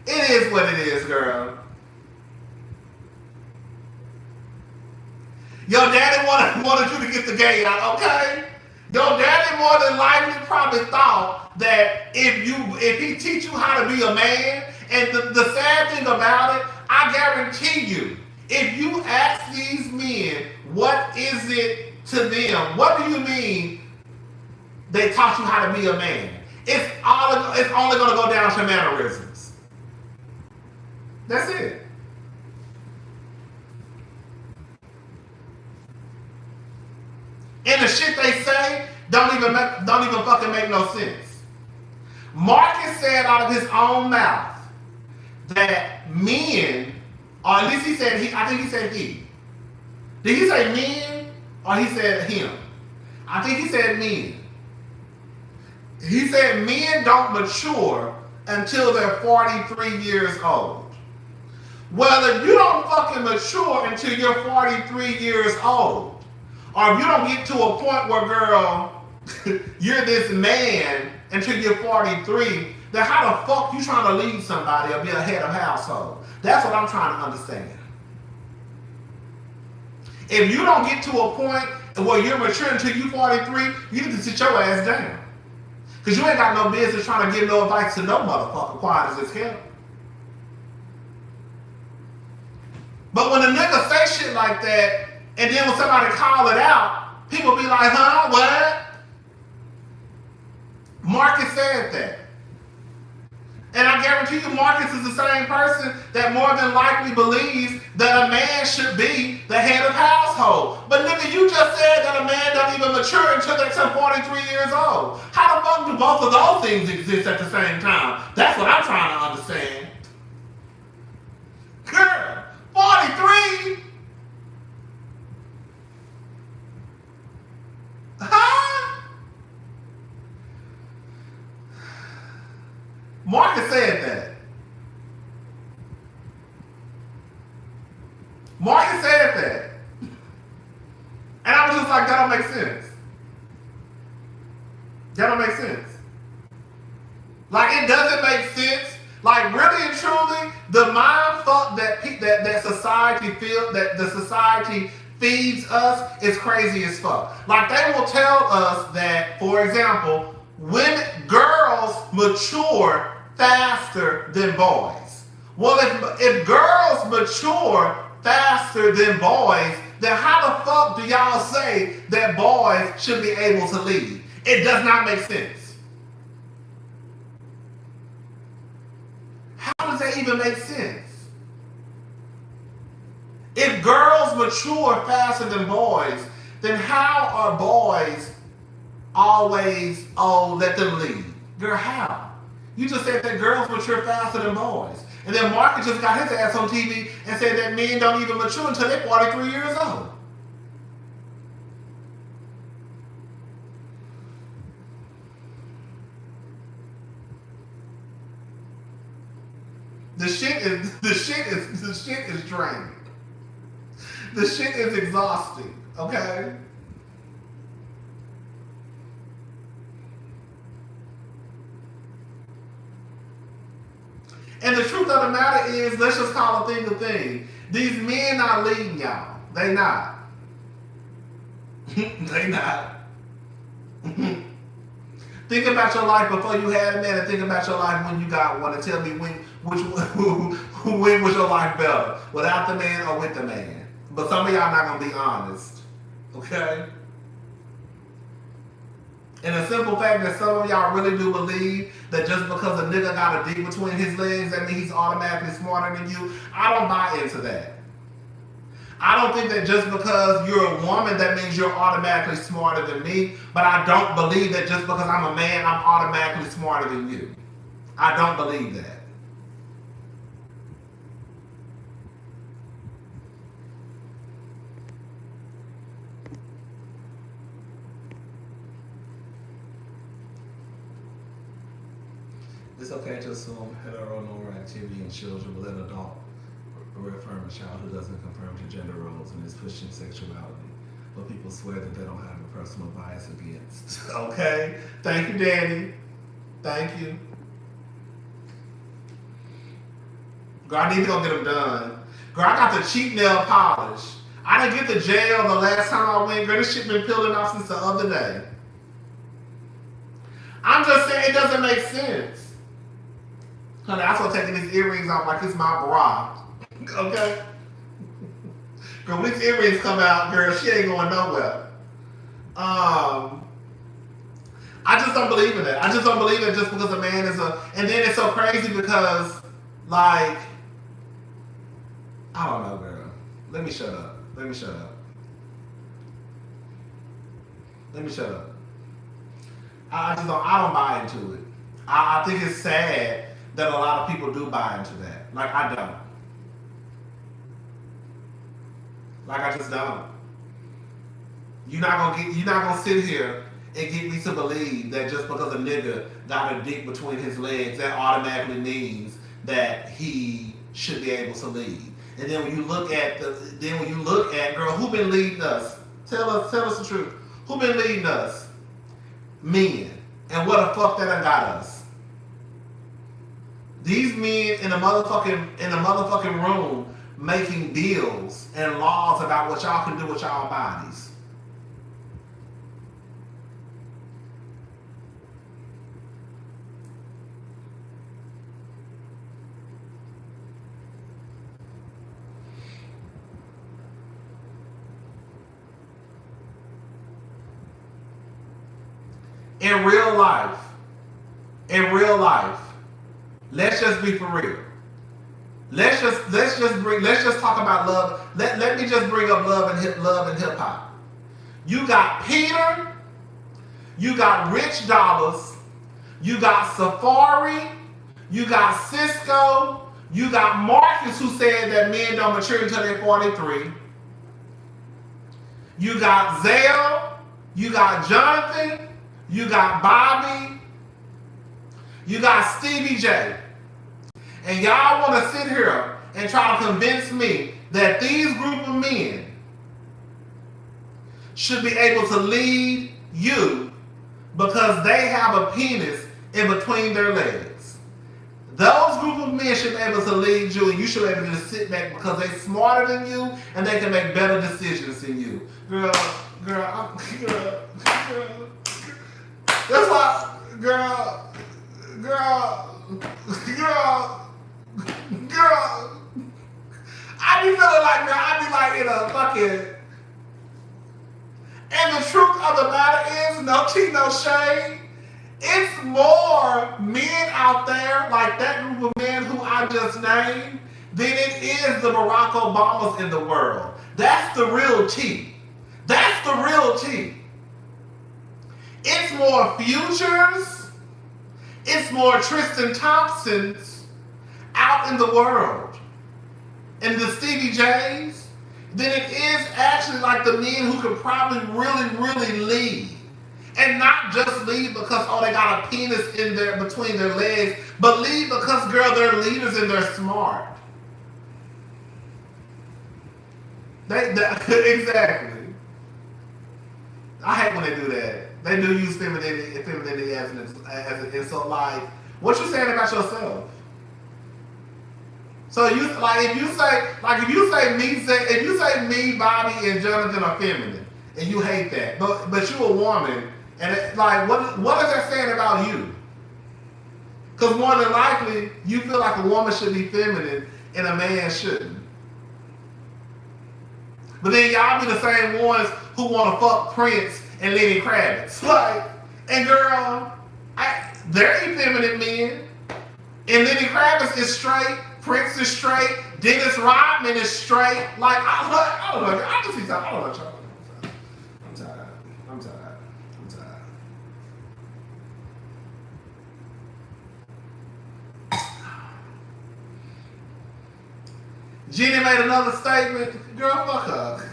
It is what it is, girl. Your daddy wanted you to get the gay out, okay? Your daddy more than likely probably thought that if he teach you how to be a man, and the sad thing about it, I guarantee you, if you ask these men, what is it to them? What do you mean they taught you how to be a man? It's only going to go down to mannerisms. That's it. And the shit they say don't even fucking make no sense. Marcus said out of his own mouth that men, or at least I think he said he. Did he say men or he said him? I think he said men. He said men don't mature until they're 43 years old. Well, if you don't fucking mature until you're 43 years old, or if you don't get to a point where, girl, you're this man until you're 43, then how the fuck you trying to lead somebody or be a head of household? That's what I'm trying to understand. If you don't get to a point where you're mature until you're 43, you need to sit your ass down. Because you ain't got no business trying to give no advice to no motherfucker, quiet as it's kept. But when a nigga say shit like that, and then when somebody call it out, people be like, huh, what? Marcus said that. And I guarantee you Marcus is the same person that more than likely believes that a man should be the head of household. But nigga, you just said that a man doesn't even mature until they're 43 years old. How the fuck do both of those things exist at the same time? That's what I'm trying to understand. Girl, 43? Huh? Marcus said that. Marcus said that. And I was just like, that don't make sense. That don't make sense. Like, it doesn't make sense. Like, really and truly, the mind fuck that society feels, that the society feeds us is crazy as fuck. Like, they will tell us that, for example, when girls mature faster than boys. Well, if girls mature faster than boys, then how the fuck do y'all say that boys should be able to lead? It does not make sense. How does that even make sense? If girls mature faster than boys, then how are boys always, let them lead? Girl, how? You just said that girls mature faster than boys. And then Marcus just got his ass on TV and said that men don't even mature until they're 43 years old. The shit is draining. The shit is exhausting, okay? And the truth of the matter is, let's just call a thing a thing. These men not leading y'all. They not. They not. Think about your life before you had a man, and think about your life when you got one, and tell me when was your life better, without the man or with the man. But some of y'all not gonna be honest, okay? And the simple fact that some of y'all really do believe that just because a nigga got a dick between his legs, that means he's automatically smarter than you. I don't buy into that. I don't think that just because you're a woman, that means you're automatically smarter than me. But I don't believe that just because I'm a man, I'm automatically smarter than you. I don't believe that. It's okay to assume heteronormativity in children, but an adult reaffirm a child who doesn't conform to gender roles and is pushing sexuality. But people swear that they don't have a personal bias against. Okay? Thank you, Danny. Thank you. Girl, I need to go get them done. Girl, I got the cheap nail polish. I didn't get the gel the last time I went. Girl, this shit been peeling off since the other day. I'm just saying it doesn't make sense. Honey, I'm still taking these earrings off like it's my bra. Okay? Girl, when these earrings come out, girl, she ain't going nowhere. I just don't believe in it. I just don't believe it just because a man is a... And then it's so crazy because, like... I don't know, girl. Let me shut up. Let me shut up. Let me shut up. I don't buy into it. I think it's sad that a lot of people do buy into that. Like, I don't. Like, I just don't. You're not gonna sit here and get me to believe that just because a nigga got a dick between his legs, that automatically means that he should be able to lead. And then when you look at girl, who been leading us? Tell us the truth. Who been leading us? Men. And what the fuck that done got us? These men in the motherfucking room making deals and laws about what y'all can do with y'all bodies. In real life, let's just be for real. Let's just talk about love. Let me just bring up love and hip hop. You got Peter, you got Rich Dollars, you got Safari, you got Cisco, you got Marcus who said that men don't mature until they're 43. You got Zell, you got Jonathan, you got Bobby, you got Stevie J. And y'all want to sit here and try to convince me that these group of men should be able to lead you because they have a penis in between their legs. Those group of men should be able to lead you and you should be able to just sit back because they're smarter than you and they can make better decisions than you. Girl. That's why, girl. I be feeling like, girl, I be like in a fucking... And the truth of the matter is, no tea, no shade, it's more men out there, like that group of men who I just named, than it is the Barack Obamas in the world. That's the real tea. That's the real tea. It's more Futures, it's more Tristan Thompsons out in the world, and the Stevie J's, than it is actually like the men who can probably really lead. And not just lead because, they got a penis in between their legs, but lead because, girl, they're leaders and they're smart. Exactly. I hate when they do that. They do use femininity as an insult. Like, what you saying about yourself? So you if you say me, Bobby, and Jonathan are feminine, and you hate that, but you a woman, and what is that saying about you? Because more than likely, you feel like a woman should be feminine and a man shouldn't. But then y'all be the same ones who want to fuck Prince and Lenny Kravitz. And girl, they're effeminate men. And Lenny Kravitz is straight, Prince is straight, Dennis Rodman is straight. I don't know. I just be tired. I don't know, y'all. I'm tired. Jenny made another statement. Girl, fuck her.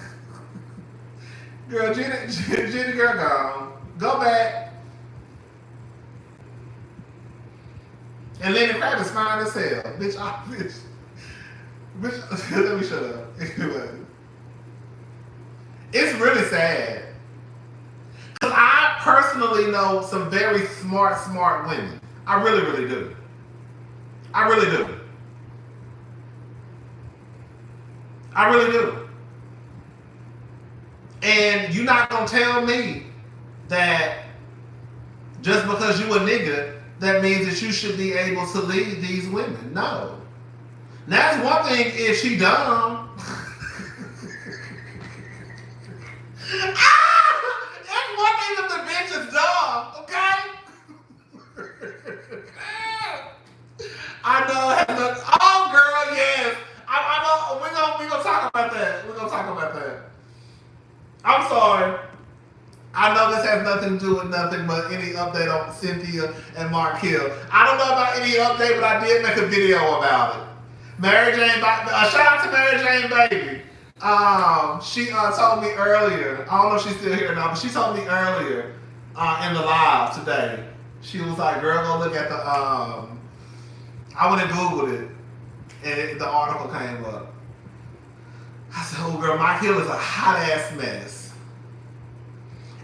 Girl, Jenny, girl, gone. Go back. And Lenny Kravitz is fine as hell. Bitch, let me shut up. Anyway. It's really sad. Because I personally know some very smart women. I really, really do. I really do. I really do. And you're not going to tell me that just because you a nigga, that means that you should be able to lead these women. No. Now, that's one thing if she dumb. That's one thing if the bitch is dumb, okay? I know. Oh, girl, yes. I know. We're gonna talk about that. We're gonna talk about that. I'm sorry. I know this has nothing to do with nothing but any update on Cynthia and Mark Hill. I don't know about any update, but I did make a video about it. Mary Jane, shout out to Mary Jane Baby. She told me earlier, I don't know if she's still here now, but she told me earlier in the live today. She was like, girl, go look at the, I went and Googled it, and the article came up. I said, oh girl, Mike Hill is a hot ass mess.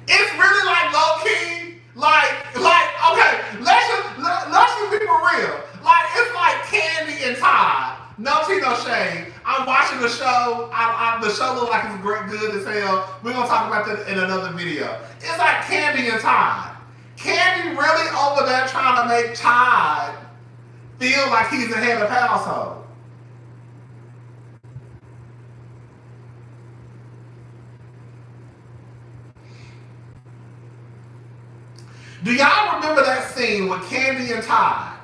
It's really like low key, like okay, let's just be for real. Like it's like Candy and Todd. No tea, no shade. I'm watching the show. The show looks like it's good as hell. We're gonna talk about that in another video. It's like Candy and Todd. Candy really over there trying to make Todd feel like he's the head of household. Do y'all remember that scene with Candy and Todd?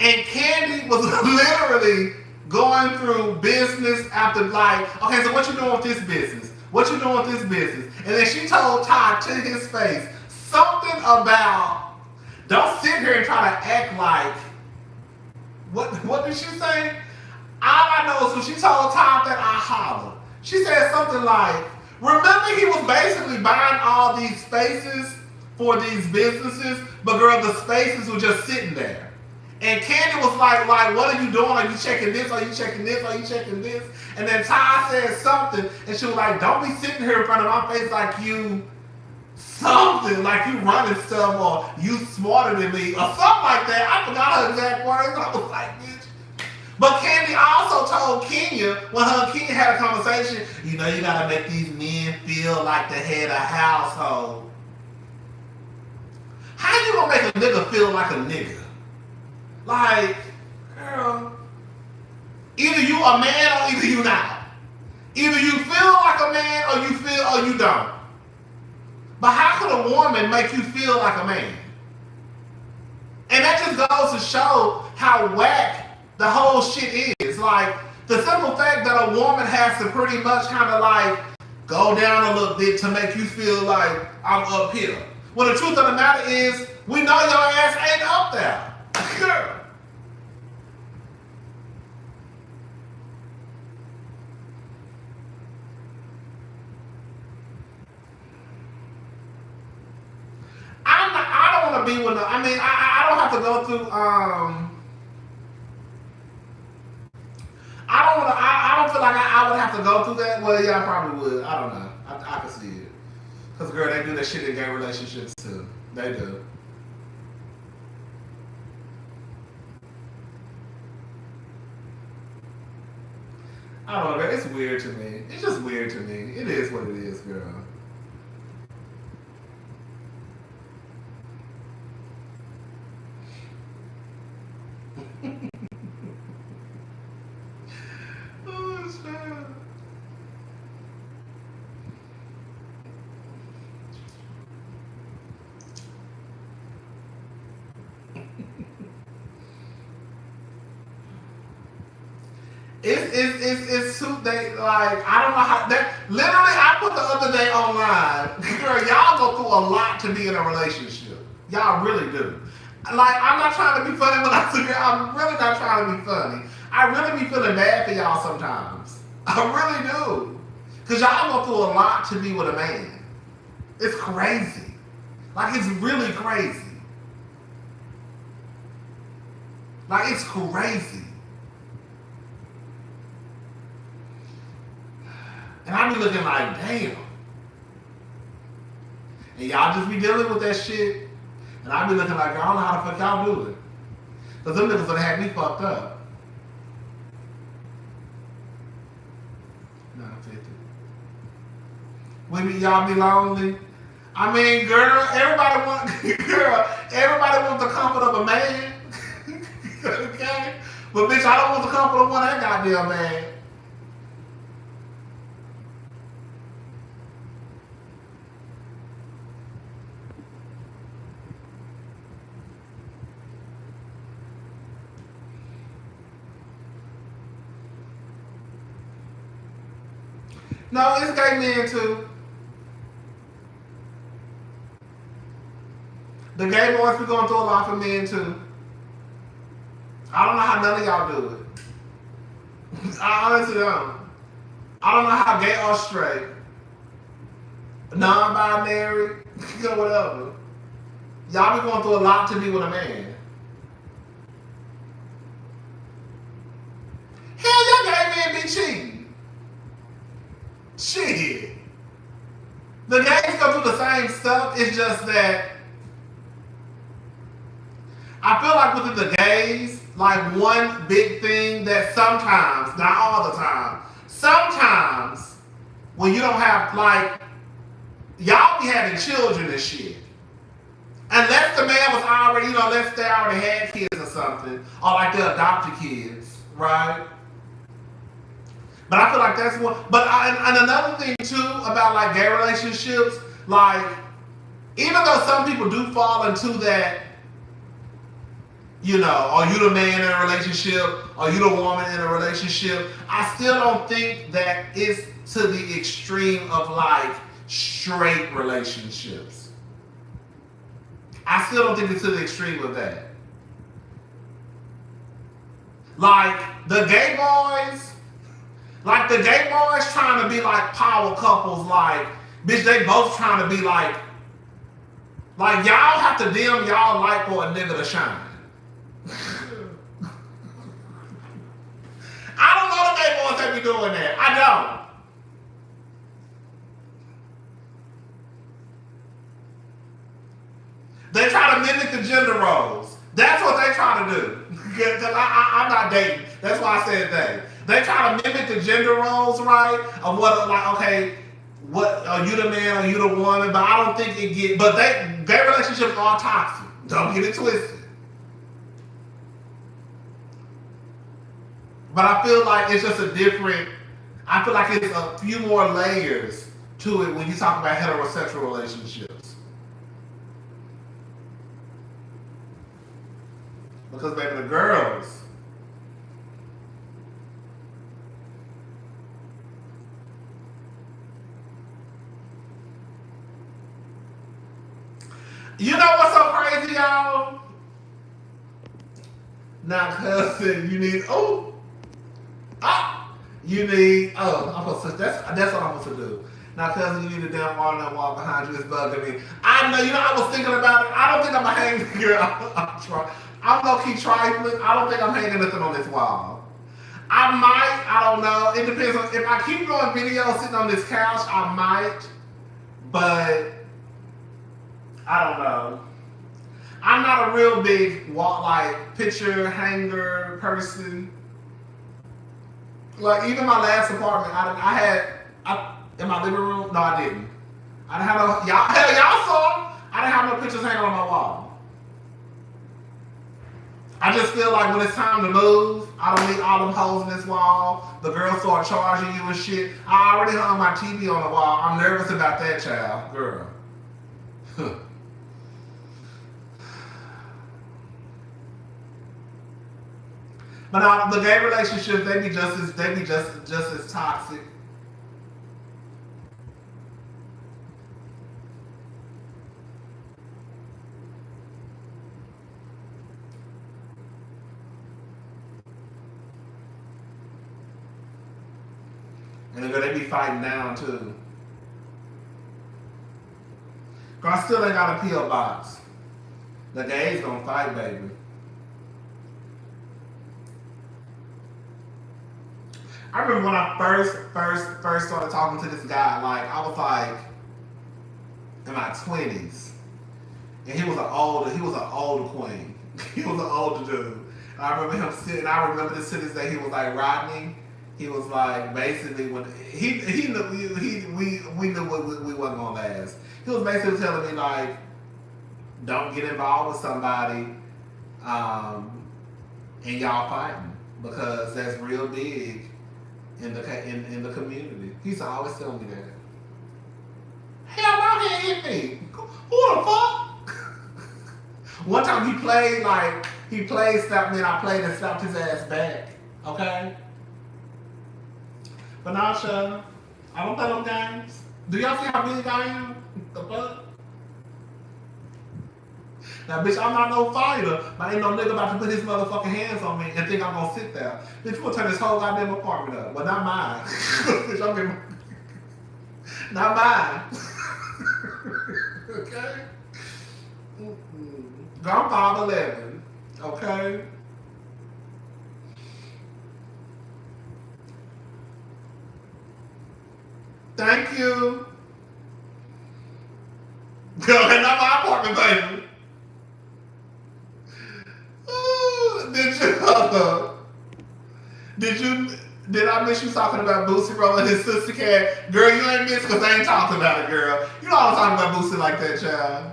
And Candy was literally going through business after like, okay, so what you doing with this business? What you doing with this business? And then she told Todd to his face something about, don't sit here and try to act like, what did she say? All I know is when she told Todd that, I hollered. She said something like, remember he was basically buying all these spaces for these businesses, but girl, the spaces were just sitting there. And Candy was like, what are you doing? Are you checking this? Are you checking this? Are you checking this? And then Todd said something, and she was like, don't be sitting here in front of my face like you something, like you running stuff, or you smarter than me, or something like that. I forgot her exact words. I was like, bitch. But Candy also told Kenya, when her and Kenya had a conversation, you know, you gotta make these men feel like the head of household. How you gonna make a nigga feel like a nigga? Like, girl, either you a man or either you not. Either you feel like a man or you feel or you don't. But how could a woman make you feel like a man? And that just goes to show how whack the whole shit is. Like, the simple fact that a woman has to pretty much kind of like go down a little bit to make you feel like I'm up here. Well, the truth of the matter is, we know your ass ain't up there. Girl. I don't want to be with no, I mean, I don't have to go through, I don't feel like I would have to go through that. Well, yeah, I probably would. I don't know. I can see it. Because, girl, they do that shit in gay relationships, too. They do. I don't know, it's weird to me. It's just weird to me. It is what it is, girl. Oh, shit. It's too they like I don't know how that literally I put the other day online. Girl, y'all go through a lot to be in a relationship. Y'all really do. Like I'm not trying to be funny when I say I'm really not trying to be funny. I really be feeling bad for y'all sometimes. I really do. Cause y'all go through a lot to be with a man. It's crazy. Like it's really crazy. Like, it's crazy. And I be looking like, damn. And y'all just be dealing with that shit. And I be looking like, I don't know how the fuck y'all do it. Because them niggas would have had me fucked up. 950. Women, y'all be lonely. I mean, girl, everybody wants the comfort of a man. Okay? But bitch, I don't want the comfort of one that goddamn man. No, it's gay men too. The gay boys be going through a lot for men too. I don't know how none of y'all do it. I honestly don't. I don't know how gay or straight, non-binary, whatever. Y'all be going through a lot to be with a man. Hell, y'all gay men be cheating. Shit. The gays go through the same stuff. It's just that I feel like within the gays, like one big thing that sometimes, not all the time, sometimes when you don't have, like, y'all be having children and shit. Unless the man was already, unless they already had kids or something, or like they adopted kids, right? But I feel like that's one. But and another thing too about like gay relationships, like even though some people do fall into that, are you the man in a relationship, or you the woman in a relationship? I still don't think that it's to the extreme of like straight relationships. I still don't think it's to the extreme of that. Like the gay boys trying to be like power couples, like, bitch, they both trying to be like y'all have to dim y'all light for a nigga to shine. I don't know the gay boys that be doing that. I don't. They try to mimic the gender roles. That's what they try to do. Because I'm not dating. That's why I said they. They try to mimic the gender roles, right? Of what, like, okay, what are you the man, are you the woman? But I don't think it get. But gay relationships are toxic. Don't get it twisted. But I feel like it's just a different. I feel like it's a few more layers to it when you talk about heterosexual relationships. Because baby, the girls. You know what's so crazy, y'all? Now, cousin, you need that's what I'm supposed to do. Now, cousin, you need a damn walnut wall behind you. It's bugging me. I know, I was thinking about it. I don't think I'm gonna hang here. I'm gonna keep trifling. I don't think I'm hanging nothing on this wall. I might. I don't know. It depends on if I keep doing videos sitting on this couch. I might, but I don't know. I'm not a real big picture hanger person. Like even my last apartment, I had in my living room. No, I didn't. I didn't have no y'all saw. I didn't have no pictures hanging on my wall. I just feel like when it's time to move, I don't need all them holes in this wall. The girls start charging you and shit. I already hung my TV on the wall. I'm nervous about that, child, girl. But the gay relationships, they be just as toxic. And they be fighting down too. Girl, I still ain't got a P.O. box. The gays gonna fight, baby. I remember when I first started talking to this guy, like I was like in my 20s. And he was an older queen. He was an older dude. I remember him sitting. I remember this to this day. He was like Rodney. He was like basically when he knew we knew we wasn't gonna last. He was basically telling me like, don't get involved with somebody, and y'all fighting because that's real big in the community. He used to always tell me that. Hell no, he hit me. Who the fuck? One time he played slapped me and I played and slapped his ass back. Okay? But now, Nasha, I don't play them games. Do y'all see how big I am? The fuck? Now, bitch, I'm not no fighter, but ain't no nigga about to put his motherfucking hands on me and think I'm gonna sit there. Bitch, you gonna turn this whole goddamn apartment up. Well, not mine. Bitch, I'm getting... Not mine. Okay? I'm 5'11", okay? Thank you. Girl, that's not my apartment, baby. Ooh, did I miss you talking about Boosie rolling his sister cat? Girl, you ain't missed because I ain't talking about it, girl. You know I was talking about Boosie like that, child.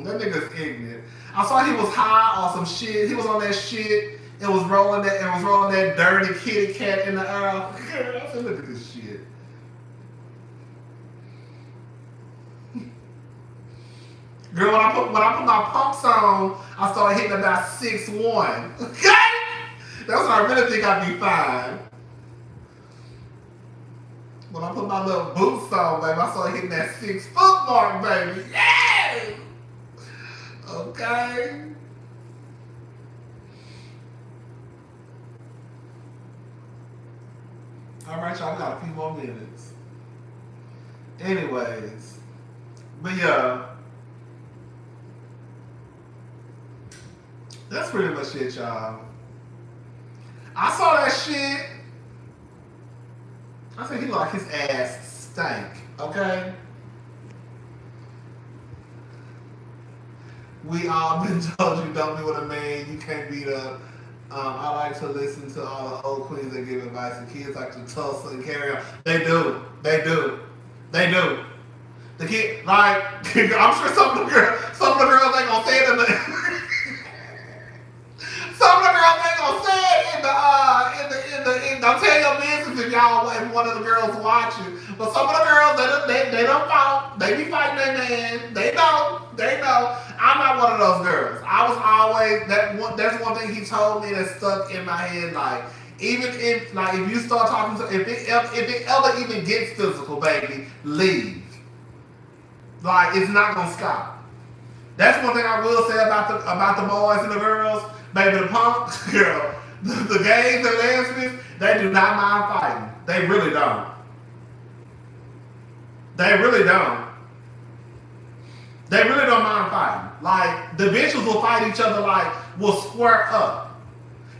That nigga's ignorant. I saw he was high on some shit. He was on that shit and was rolling that dirty kitty cat in the air. Girl, I said, look at this shit. Girl, when I put my pumps on, I started hitting about 6'1". Okay? That's when I really think I'd be fine. When I put my little boots on, baby, I started hitting that 6 foot mark, baby. Yeah! Okay? Alright, y'all, we got a few more minutes. Anyways. But yeah. That's pretty much it, y'all. I saw that shit. I said he looked like his ass stank, okay? We all been told you don't be with a man, you can't beat up. I like to listen to all the old queens that give advice, and kids like to tussle and carry on. They do. The kid, like, I'm sure some of the girls ain't gonna say it in the... Some of the girls ain't gonna say it don't tell your business if one of the girls watching. But some of the girls, they don't fight. They be fighting their man. They know. I'm not one of those girls. I was always, that's one thing he told me that stuck in my head. Like, even if you start talking to, if it ever even gets physical, baby, leave. Like, it's not gonna stop. That's one thing I will say about the boys and the girls. Baby, the punk, girl, the gays and lesbians, they do not mind fighting. They really don't. They really don't mind fighting. Like, the bitches will fight each other, like, will square up.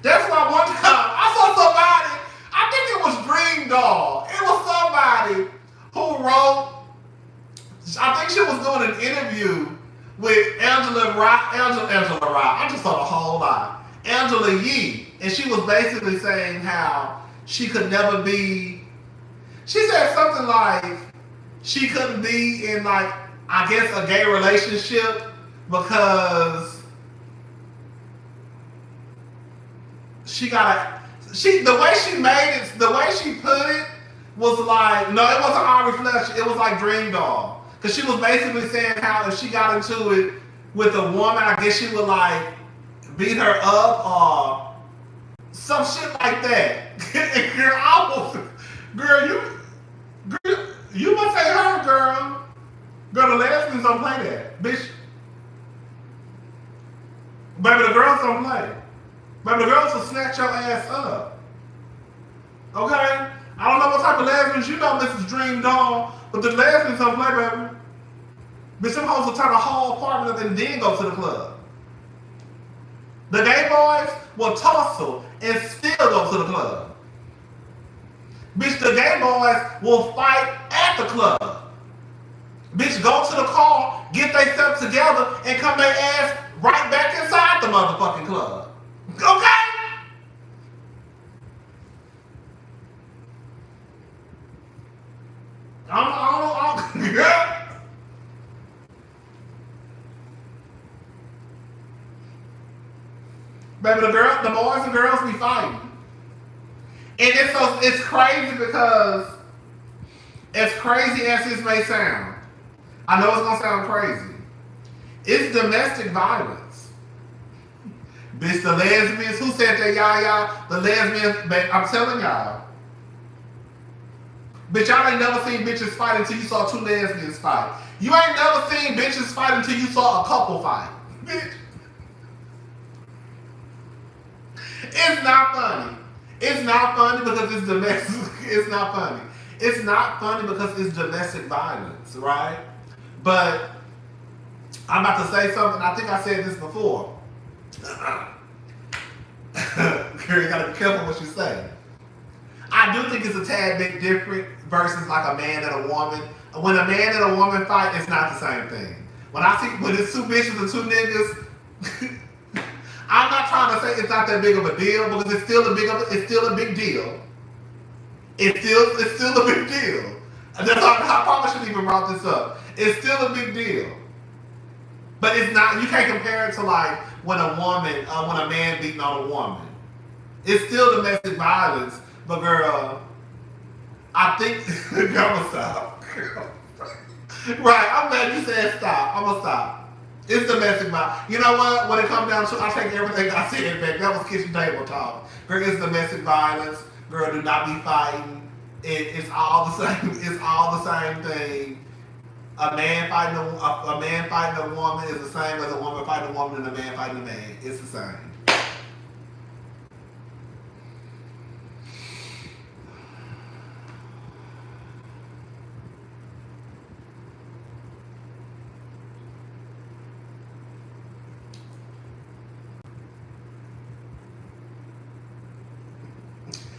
That's why one time, I saw somebody, I think it was Dream Doll. It was somebody who wrote, I think she was doing an interview with Angela Rye. I just saw the whole lot. Angela Yee. And she was basically saying how she could never be, she said something like, she couldn't be in, like, I guess a gay relationship because the way she put it was like, no, it wasn't our reflection, it was like Dream Doll. Because she was basically saying how if she got into it with a woman, I guess she would like beat her up or some shit like that. You must say her, girl. Girl, the lesbians don't play that. Bitch. Baby, the girls don't play. Baby, the girls will snatch your ass up. Okay? I don't know what type of lesbians you know, Mrs. Dream Doll, but the lesbians don't play, baby. Bitch, them hoes will turn a whole apartment up and then go to the club. The gay boys will tussle and still go to the club. Bitch, the gay boys will fight at the club. Bitch, go to the car, get their stuff together, and come their ass right back inside the motherfucking club. Okay? Yeah. Baby, the boys and girls be fighting. And it's crazy because, as crazy as this may sound, I know it's gonna sound crazy, it's domestic violence. Bitch, the lesbians, who said that, y'all? The lesbians, I'm telling y'all. Bitch, y'all ain't never seen bitches fight until you saw two lesbians fight. You ain't never seen bitches fight until you saw a couple fight. Bitch. It's not funny. It's not funny because it's domestic. It's not funny. It's not funny because it's domestic violence, right? But I'm about to say something. I think I said this before. Girl, you gotta be careful what you say. I do think it's a tad bit different versus like a man and a woman. When a man and a woman fight, it's not the same thing. When it's two bitches and two niggas, I'm not trying to say it's not that big of a deal because it's still a big deal. It's still a big deal. And that's I probably shouldn't even brought this up. It's still a big deal. But it's not, you can't compare it to like when a man beating on a woman. It's still domestic violence, but girl, I think, girl, I'm gonna stop. Right, I'm glad you said stop. I'm gonna stop. It's domestic violence. You know what? When it comes down to, I take everything I said back. That was kitchen table talk. Girl, it's domestic violence. Girl, do not be fighting. It's all the same. It's all the same thing. A man fighting a woman is the same as a woman fighting a woman and a man fighting a man. It's the same.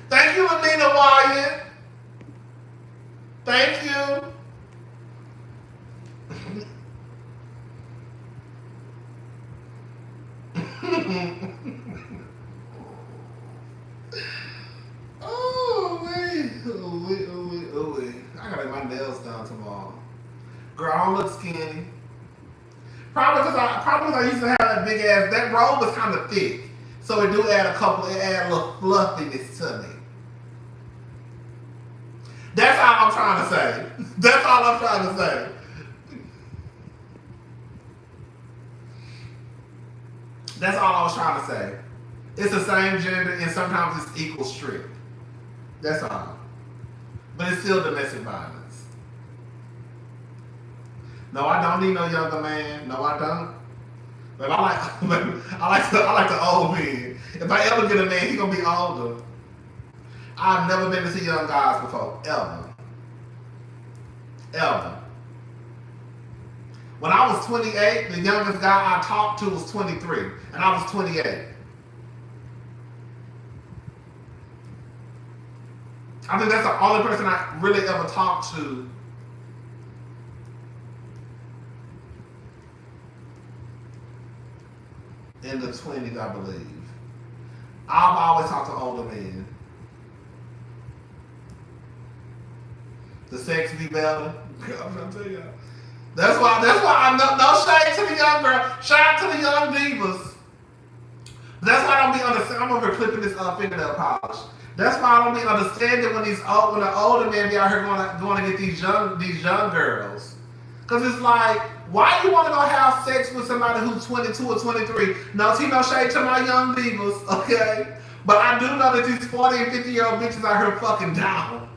Thank you, Amina Wyatt. Thank you. Oh, wait. I gotta get my nails done tomorrow. Girl, I don't look skinny. Probably because I used to have that big ass, that robe was kind of thick. So it do add a little fluffiness to me. That's all I'm trying to say. That's all I'm trying to say. That's all I was trying to say. It's the same gender and sometimes it's equal strict. That's all. But it's still domestic violence. No, I don't need no younger man. No, I don't. But I like the old men. If I ever get a man, he gonna be older. I've never been to see young guys before, ever. When I was 28, the youngest guy I talked to was 23, and I was 28. I think that's the only person I really ever talked to. In the 20s, I believe. I've always talked to older men. The sex be better. I'm trying to tell you. That's why I no shade to the young girl. Shout out to the young divas. That's why I don't be understanding. I'm over clipping this fingernail polish. That's why I don't be understanding when the older men be out here going to get these young girls. Cause it's like, why you want to go have sex with somebody who's 22 or 23? No shade to my young divas, okay? But I do know that these 40 and 50-year-old bitches out here fucking down.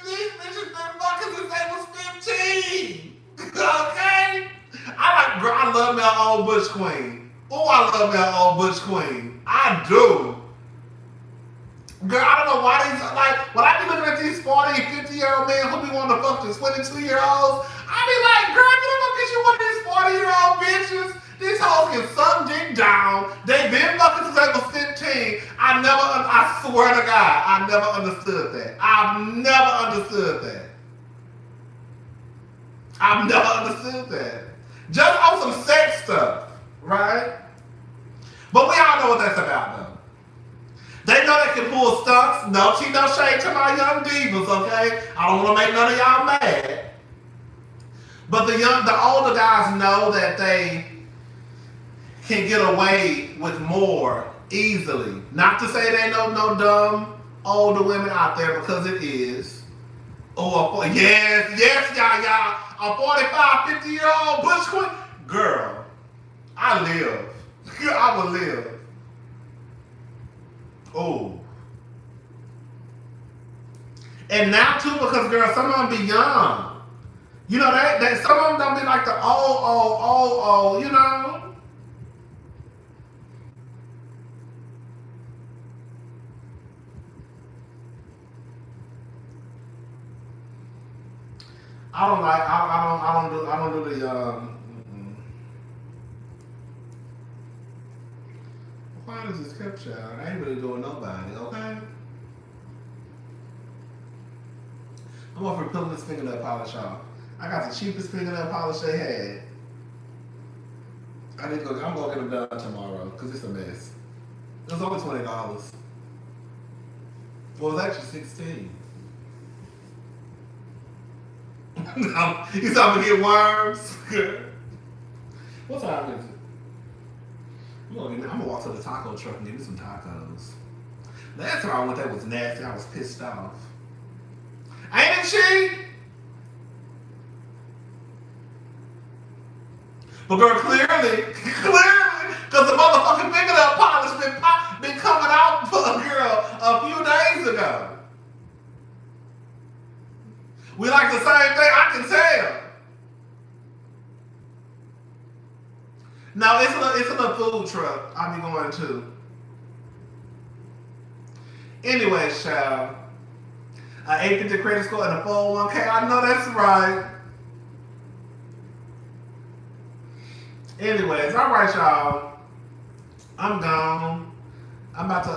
These bitches been fucking since they was 15. Okay? I love me an old butch queen. Oh, I love me an old butch queen. I do. Girl, I don't know why these, like, when I be looking at these 40 and 50-year-old men who be wanting to fuck the 22-year-olds, I be like, girl, you don't get you one of these 40-year-old bitches. These hoes can suck dick down. They been fucking since they was 15. I swear to God, I never understood that. I've never understood that. I've never understood that. Just on some sex stuff, right? But we all know what that's about, though. They know they can pull stunts. No tea, no shade to my young divas, okay? I don't want to make none of y'all mad. But the older guys know that they can get away with more easily. Not to say they know no dumb older women out there, because it is. Oh, yes, y'all. A 45, 50-year-old bush queen. Girl, I live. I will live. Oh. And now too, because girl, some of them be young. You know, that some of them don't be like the old, you know? I don't do the why does this kept child? I ain't really doing nobody, okay? I'm over peeling this fingernail polish off. I got the cheapest fingernail polish they had. I'm gonna get them done tomorrow, because it's a mess. It was only $20. Well, it was actually $16. You thought I'm gonna get worms? What time is it? I'm gonna walk to the taco truck and get me some tacos. Last time I went there was nasty. I was pissed off. Ain't it she? But girl, clearly, because the motherfucking fingernail polish been coming out for a girl a few days ago. We like the same thing, I can tell. No, it's a little food truck I'll be going to. Anyway, child. An 850 credit score and a 401k. I know that's right. Anyways, all right, y'all. I'm gone. I'm about to,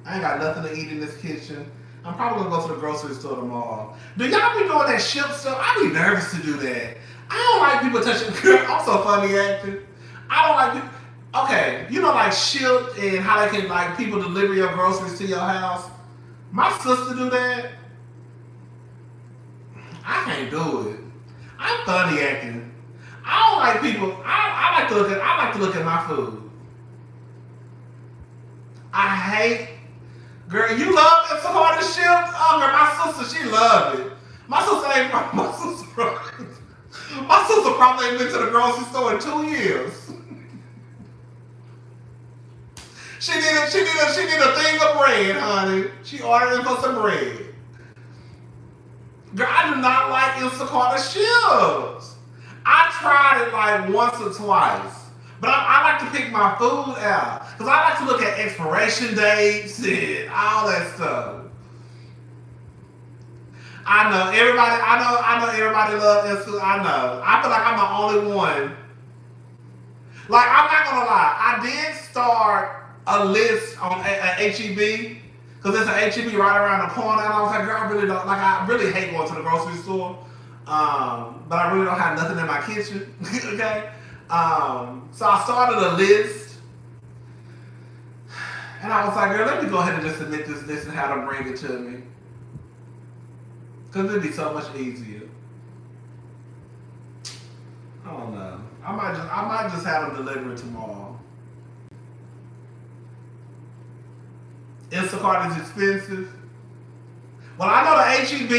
I ain't got nothing to eat in this kitchen. I'm probably gonna go to the grocery store tomorrow. Do y'all be doing that ship stuff? I be nervous to do that. I don't like people touching. I'm so funny acting. I don't like people. Okay, you know, like Shipt and how they can, like, people deliver your groceries to your house. My sister do that. I can't do it. I'm funny acting. I don't like people. I like to look at my food. I hate. Girl, you love it so hard to Shipt? Oh, girl, my sister, she loved it. My sister probably ain't been to the grocery store in 2 years. She need a thing of bread, honey. She ordered it for some bread. Girl, I do not like Instacart or Shipt. I tried it like once or twice. But I like to pick my food out. Because I like to look at expiration dates and all that stuff. I know everybody loves Instacart. I know. I feel like I'm the only one. Like, I'm not gonna lie. I did start a list on HEB. Because there's an HEB right around the corner. And I was like, girl, I really hate going to the grocery store. But I really don't have nothing in my kitchen. Okay? So I started a list, and I was like, girl, let me go ahead and just submit this list and have them bring it to me. Because it'd be so much easier. I don't know. I might just have them deliver it tomorrow. Instacart is expensive. Well, I know the HEB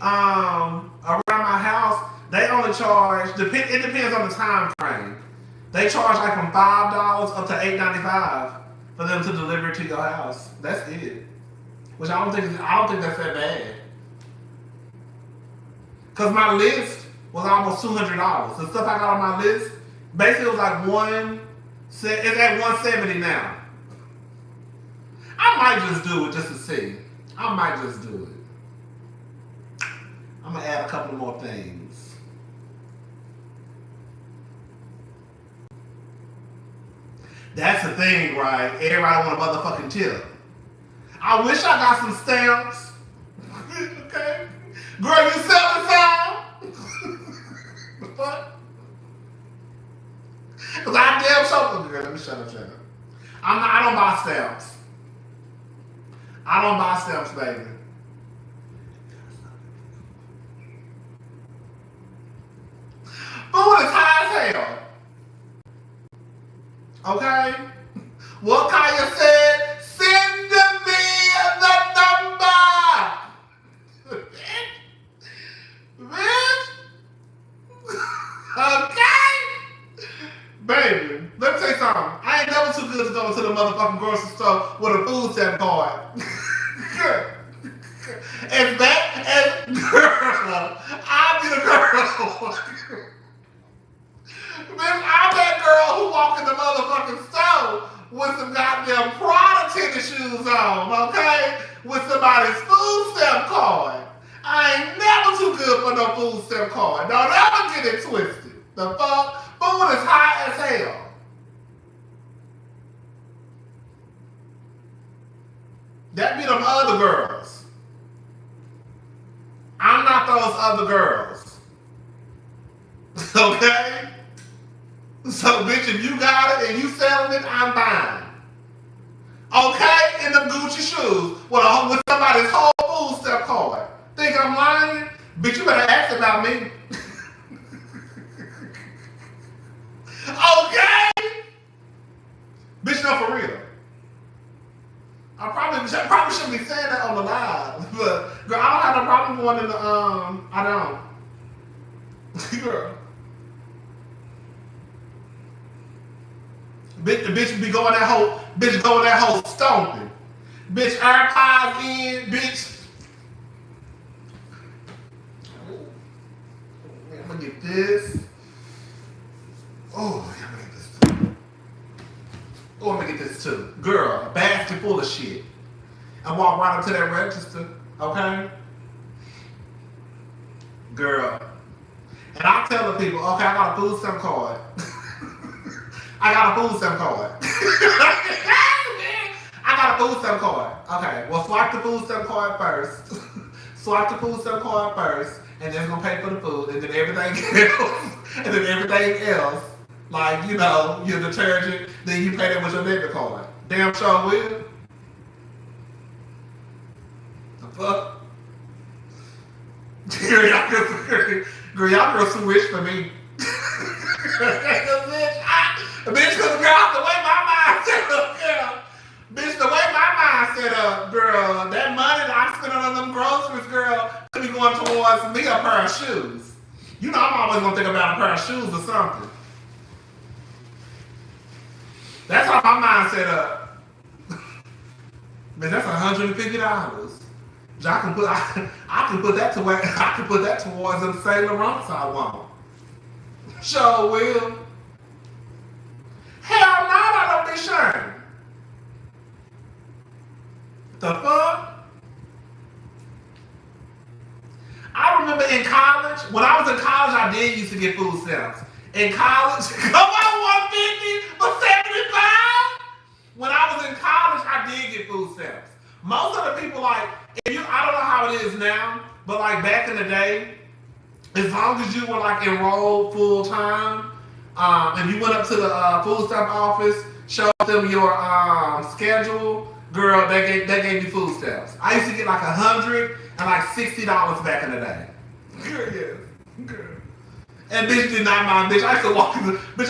around my house, they only charge, it depends on the time frame. They charge like from $5 up to $8.95 for them to deliver it to your house. That's it. Which I don't think that's that bad. Cause my list was almost $200. The stuff I got on my list, basically it was like it's at $170 now. I might just do it just to see. I might just do it. I'm gonna add a couple more things. That's the thing, right? Everybody want a motherfucking tip. I wish I got some stamps. Okay? Girl, you selling some? What? Because I damn sure. Girl, let me shut up. I don't buy stamps. I don't buy stamps, baby. Food is high as hell. Okay? What Kaya said, send me the number. Bitch. Okay? Baby, let me tell you something. I ain't never too good to go to the motherfucking grocery store with a food stamp card. As bad as girl, I'll be the girl. Bitch, I'm that girl who walk in the motherfucking store with some goddamn Prada tennis shoes on, okay? With somebody's food stamp card. I ain't never too good for no food stamp card. Don't ever get it twisted. The fuck? Food is high as hell. That be them other girls. I'm not those other girls. Okay? So, bitch, if you got it and you selling it, I'm buying. Okay? In them Gucci shoes with somebody's whole food stamp card. Think I'm lying? Bitch, you better ask about me. Okay? Bitch, no, for real. I probably shouldn't be saying that on the live, but girl, I don't have no problem going in the I don't. Girl. Bitch be going that whole stomping. Bitch, AirPods in, bitch. I'm gonna get this. Oh, I'm gonna get this too. Oh, I'm gonna get this too. Girl, a basket full of shit. I walk right up to that register, okay? Girl. And I tell the people, okay, I got a food stamp card. I got a food stamp card. I got a food stamp card. Okay, well, swipe the food stamp card first. Swipe the food stamp card first, and then it's gonna pay for the food, and then everything else, like, you know, your detergent, then you pay that with your debit card. Damn sure will. The fuck? Girl, y'all girls too rich for me. Bitch, cause girl, the way my mind set up, girl. Bitch, the way my mind set up, girl, that money that I spent on them groceries, girl, could be going towards me a pair of shoes. You know I'm always gonna think about a pair of shoes or something. That's how my mind set up. Man, that's $150. I can put that towards them Saint Laurents I want. Sure will. Hell no, I don't be sharing. The fuck? I remember in college, when I was in college, I did used to get food stamps. In college, come on, 150 for 75? When I was in college, I did get food stamps. Most of the people, like, I don't know how it is now, but like back in the day, as long as you were like enrolled full time, and you went up to the food stamp office, showed them your schedule, girl, they gave you food stamps. I used to get like $100 and like $60 back in the day. Girl, yes, girl. And bitch did not mind, bitch. I used to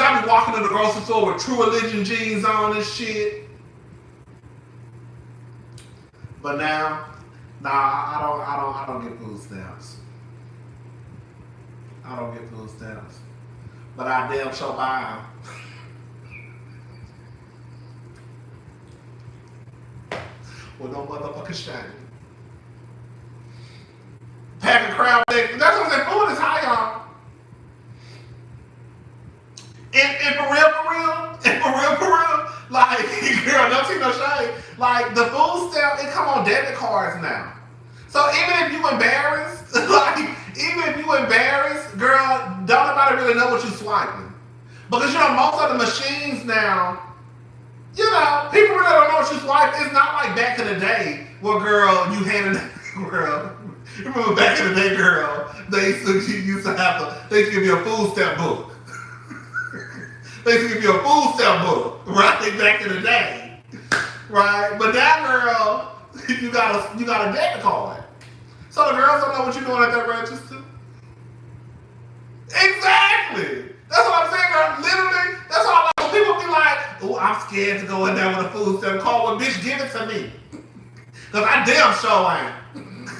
I be walking to the grocery store with True Religion jeans on and shit. But now, I don't get food stamps. I don't get food stamps. But I damn sure buy them. With no motherfucking shame. Pack of crowd legs. That's what I'm saying. Food is high, y'all. And for real, like, Girl, don't take no shade. Like, the food stamp, it come on debit cards now. So even if you embarrassed, girl, don't nobody really know what you swiping. Because, most of the machines now, people really don't know what you swipe. It's not like back in the day where, girl, you handed, girl, remember back in the day, girl, they used to give you a food stamp book. They used to give you a food stamp book, right? Back in the day, right? But now, girl, you got a debit card. So the girls don't know what you're doing at that register. Exactly. That's what I'm saying, girl. Literally, that's all. When people be like, "Oh, I'm scared to go in there with a food stamp card." Well, bitch, give it to me, cause I damn sure ain't.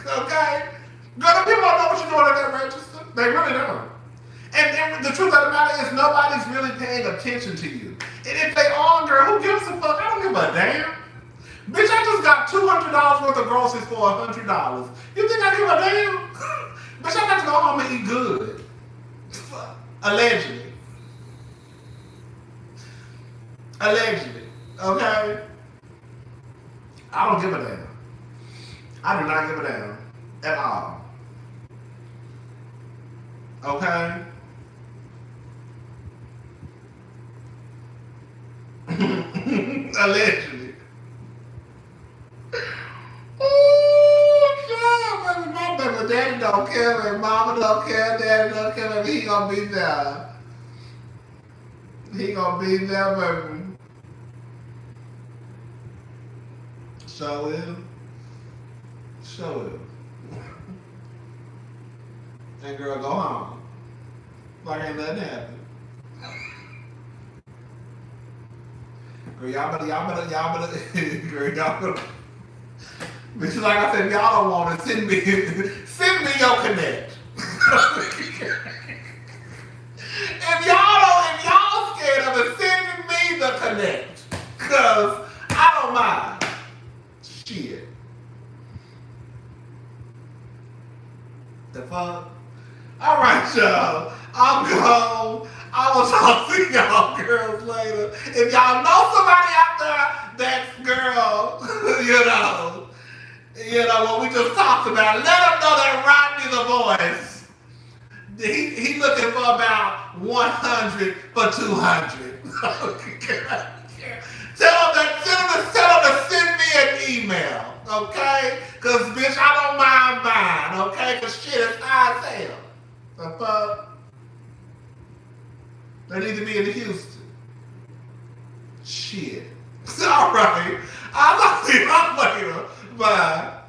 Okay, girl, the people don't know what you're doing at that register. They really don't. And the truth of the matter is, nobody's really paying attention to you. And if they are, girl, who gives a fuck? I don't give a damn. Bitch, I just got $200 worth of groceries for $100. You think I give a damn? Bitch, I got to go home and eat good. Allegedly. Okay? I don't give a damn. I do not give a damn. At all. Okay? Allegedly. Ooh, my baby daddy don't care me. Mama don't care. Daddy don't care me. He gonna be there. He gonna be there, baby. Show him. And girl, go home. Like ain't nothing happened. Girl, y'all better, girl, y'all better. But like I said, if y'all don't want it, send me your connect. If y'all scared of it, send me the connect. Cause I don't mind. Shit. The fuck? Alright, y'all. I'm gone. I will talk to y'all girls later. If y'all know somebody out there that's girl, what we just talked about, let them know that Rodney the voice, he looking for about 100 for 200. Tell them to send me an email, okay? Because, bitch, I don't mind buying, okay? Because shit is high as hell. The fuck? They need to be in Houston. Shit. All right. I'll talk to you later. Bye.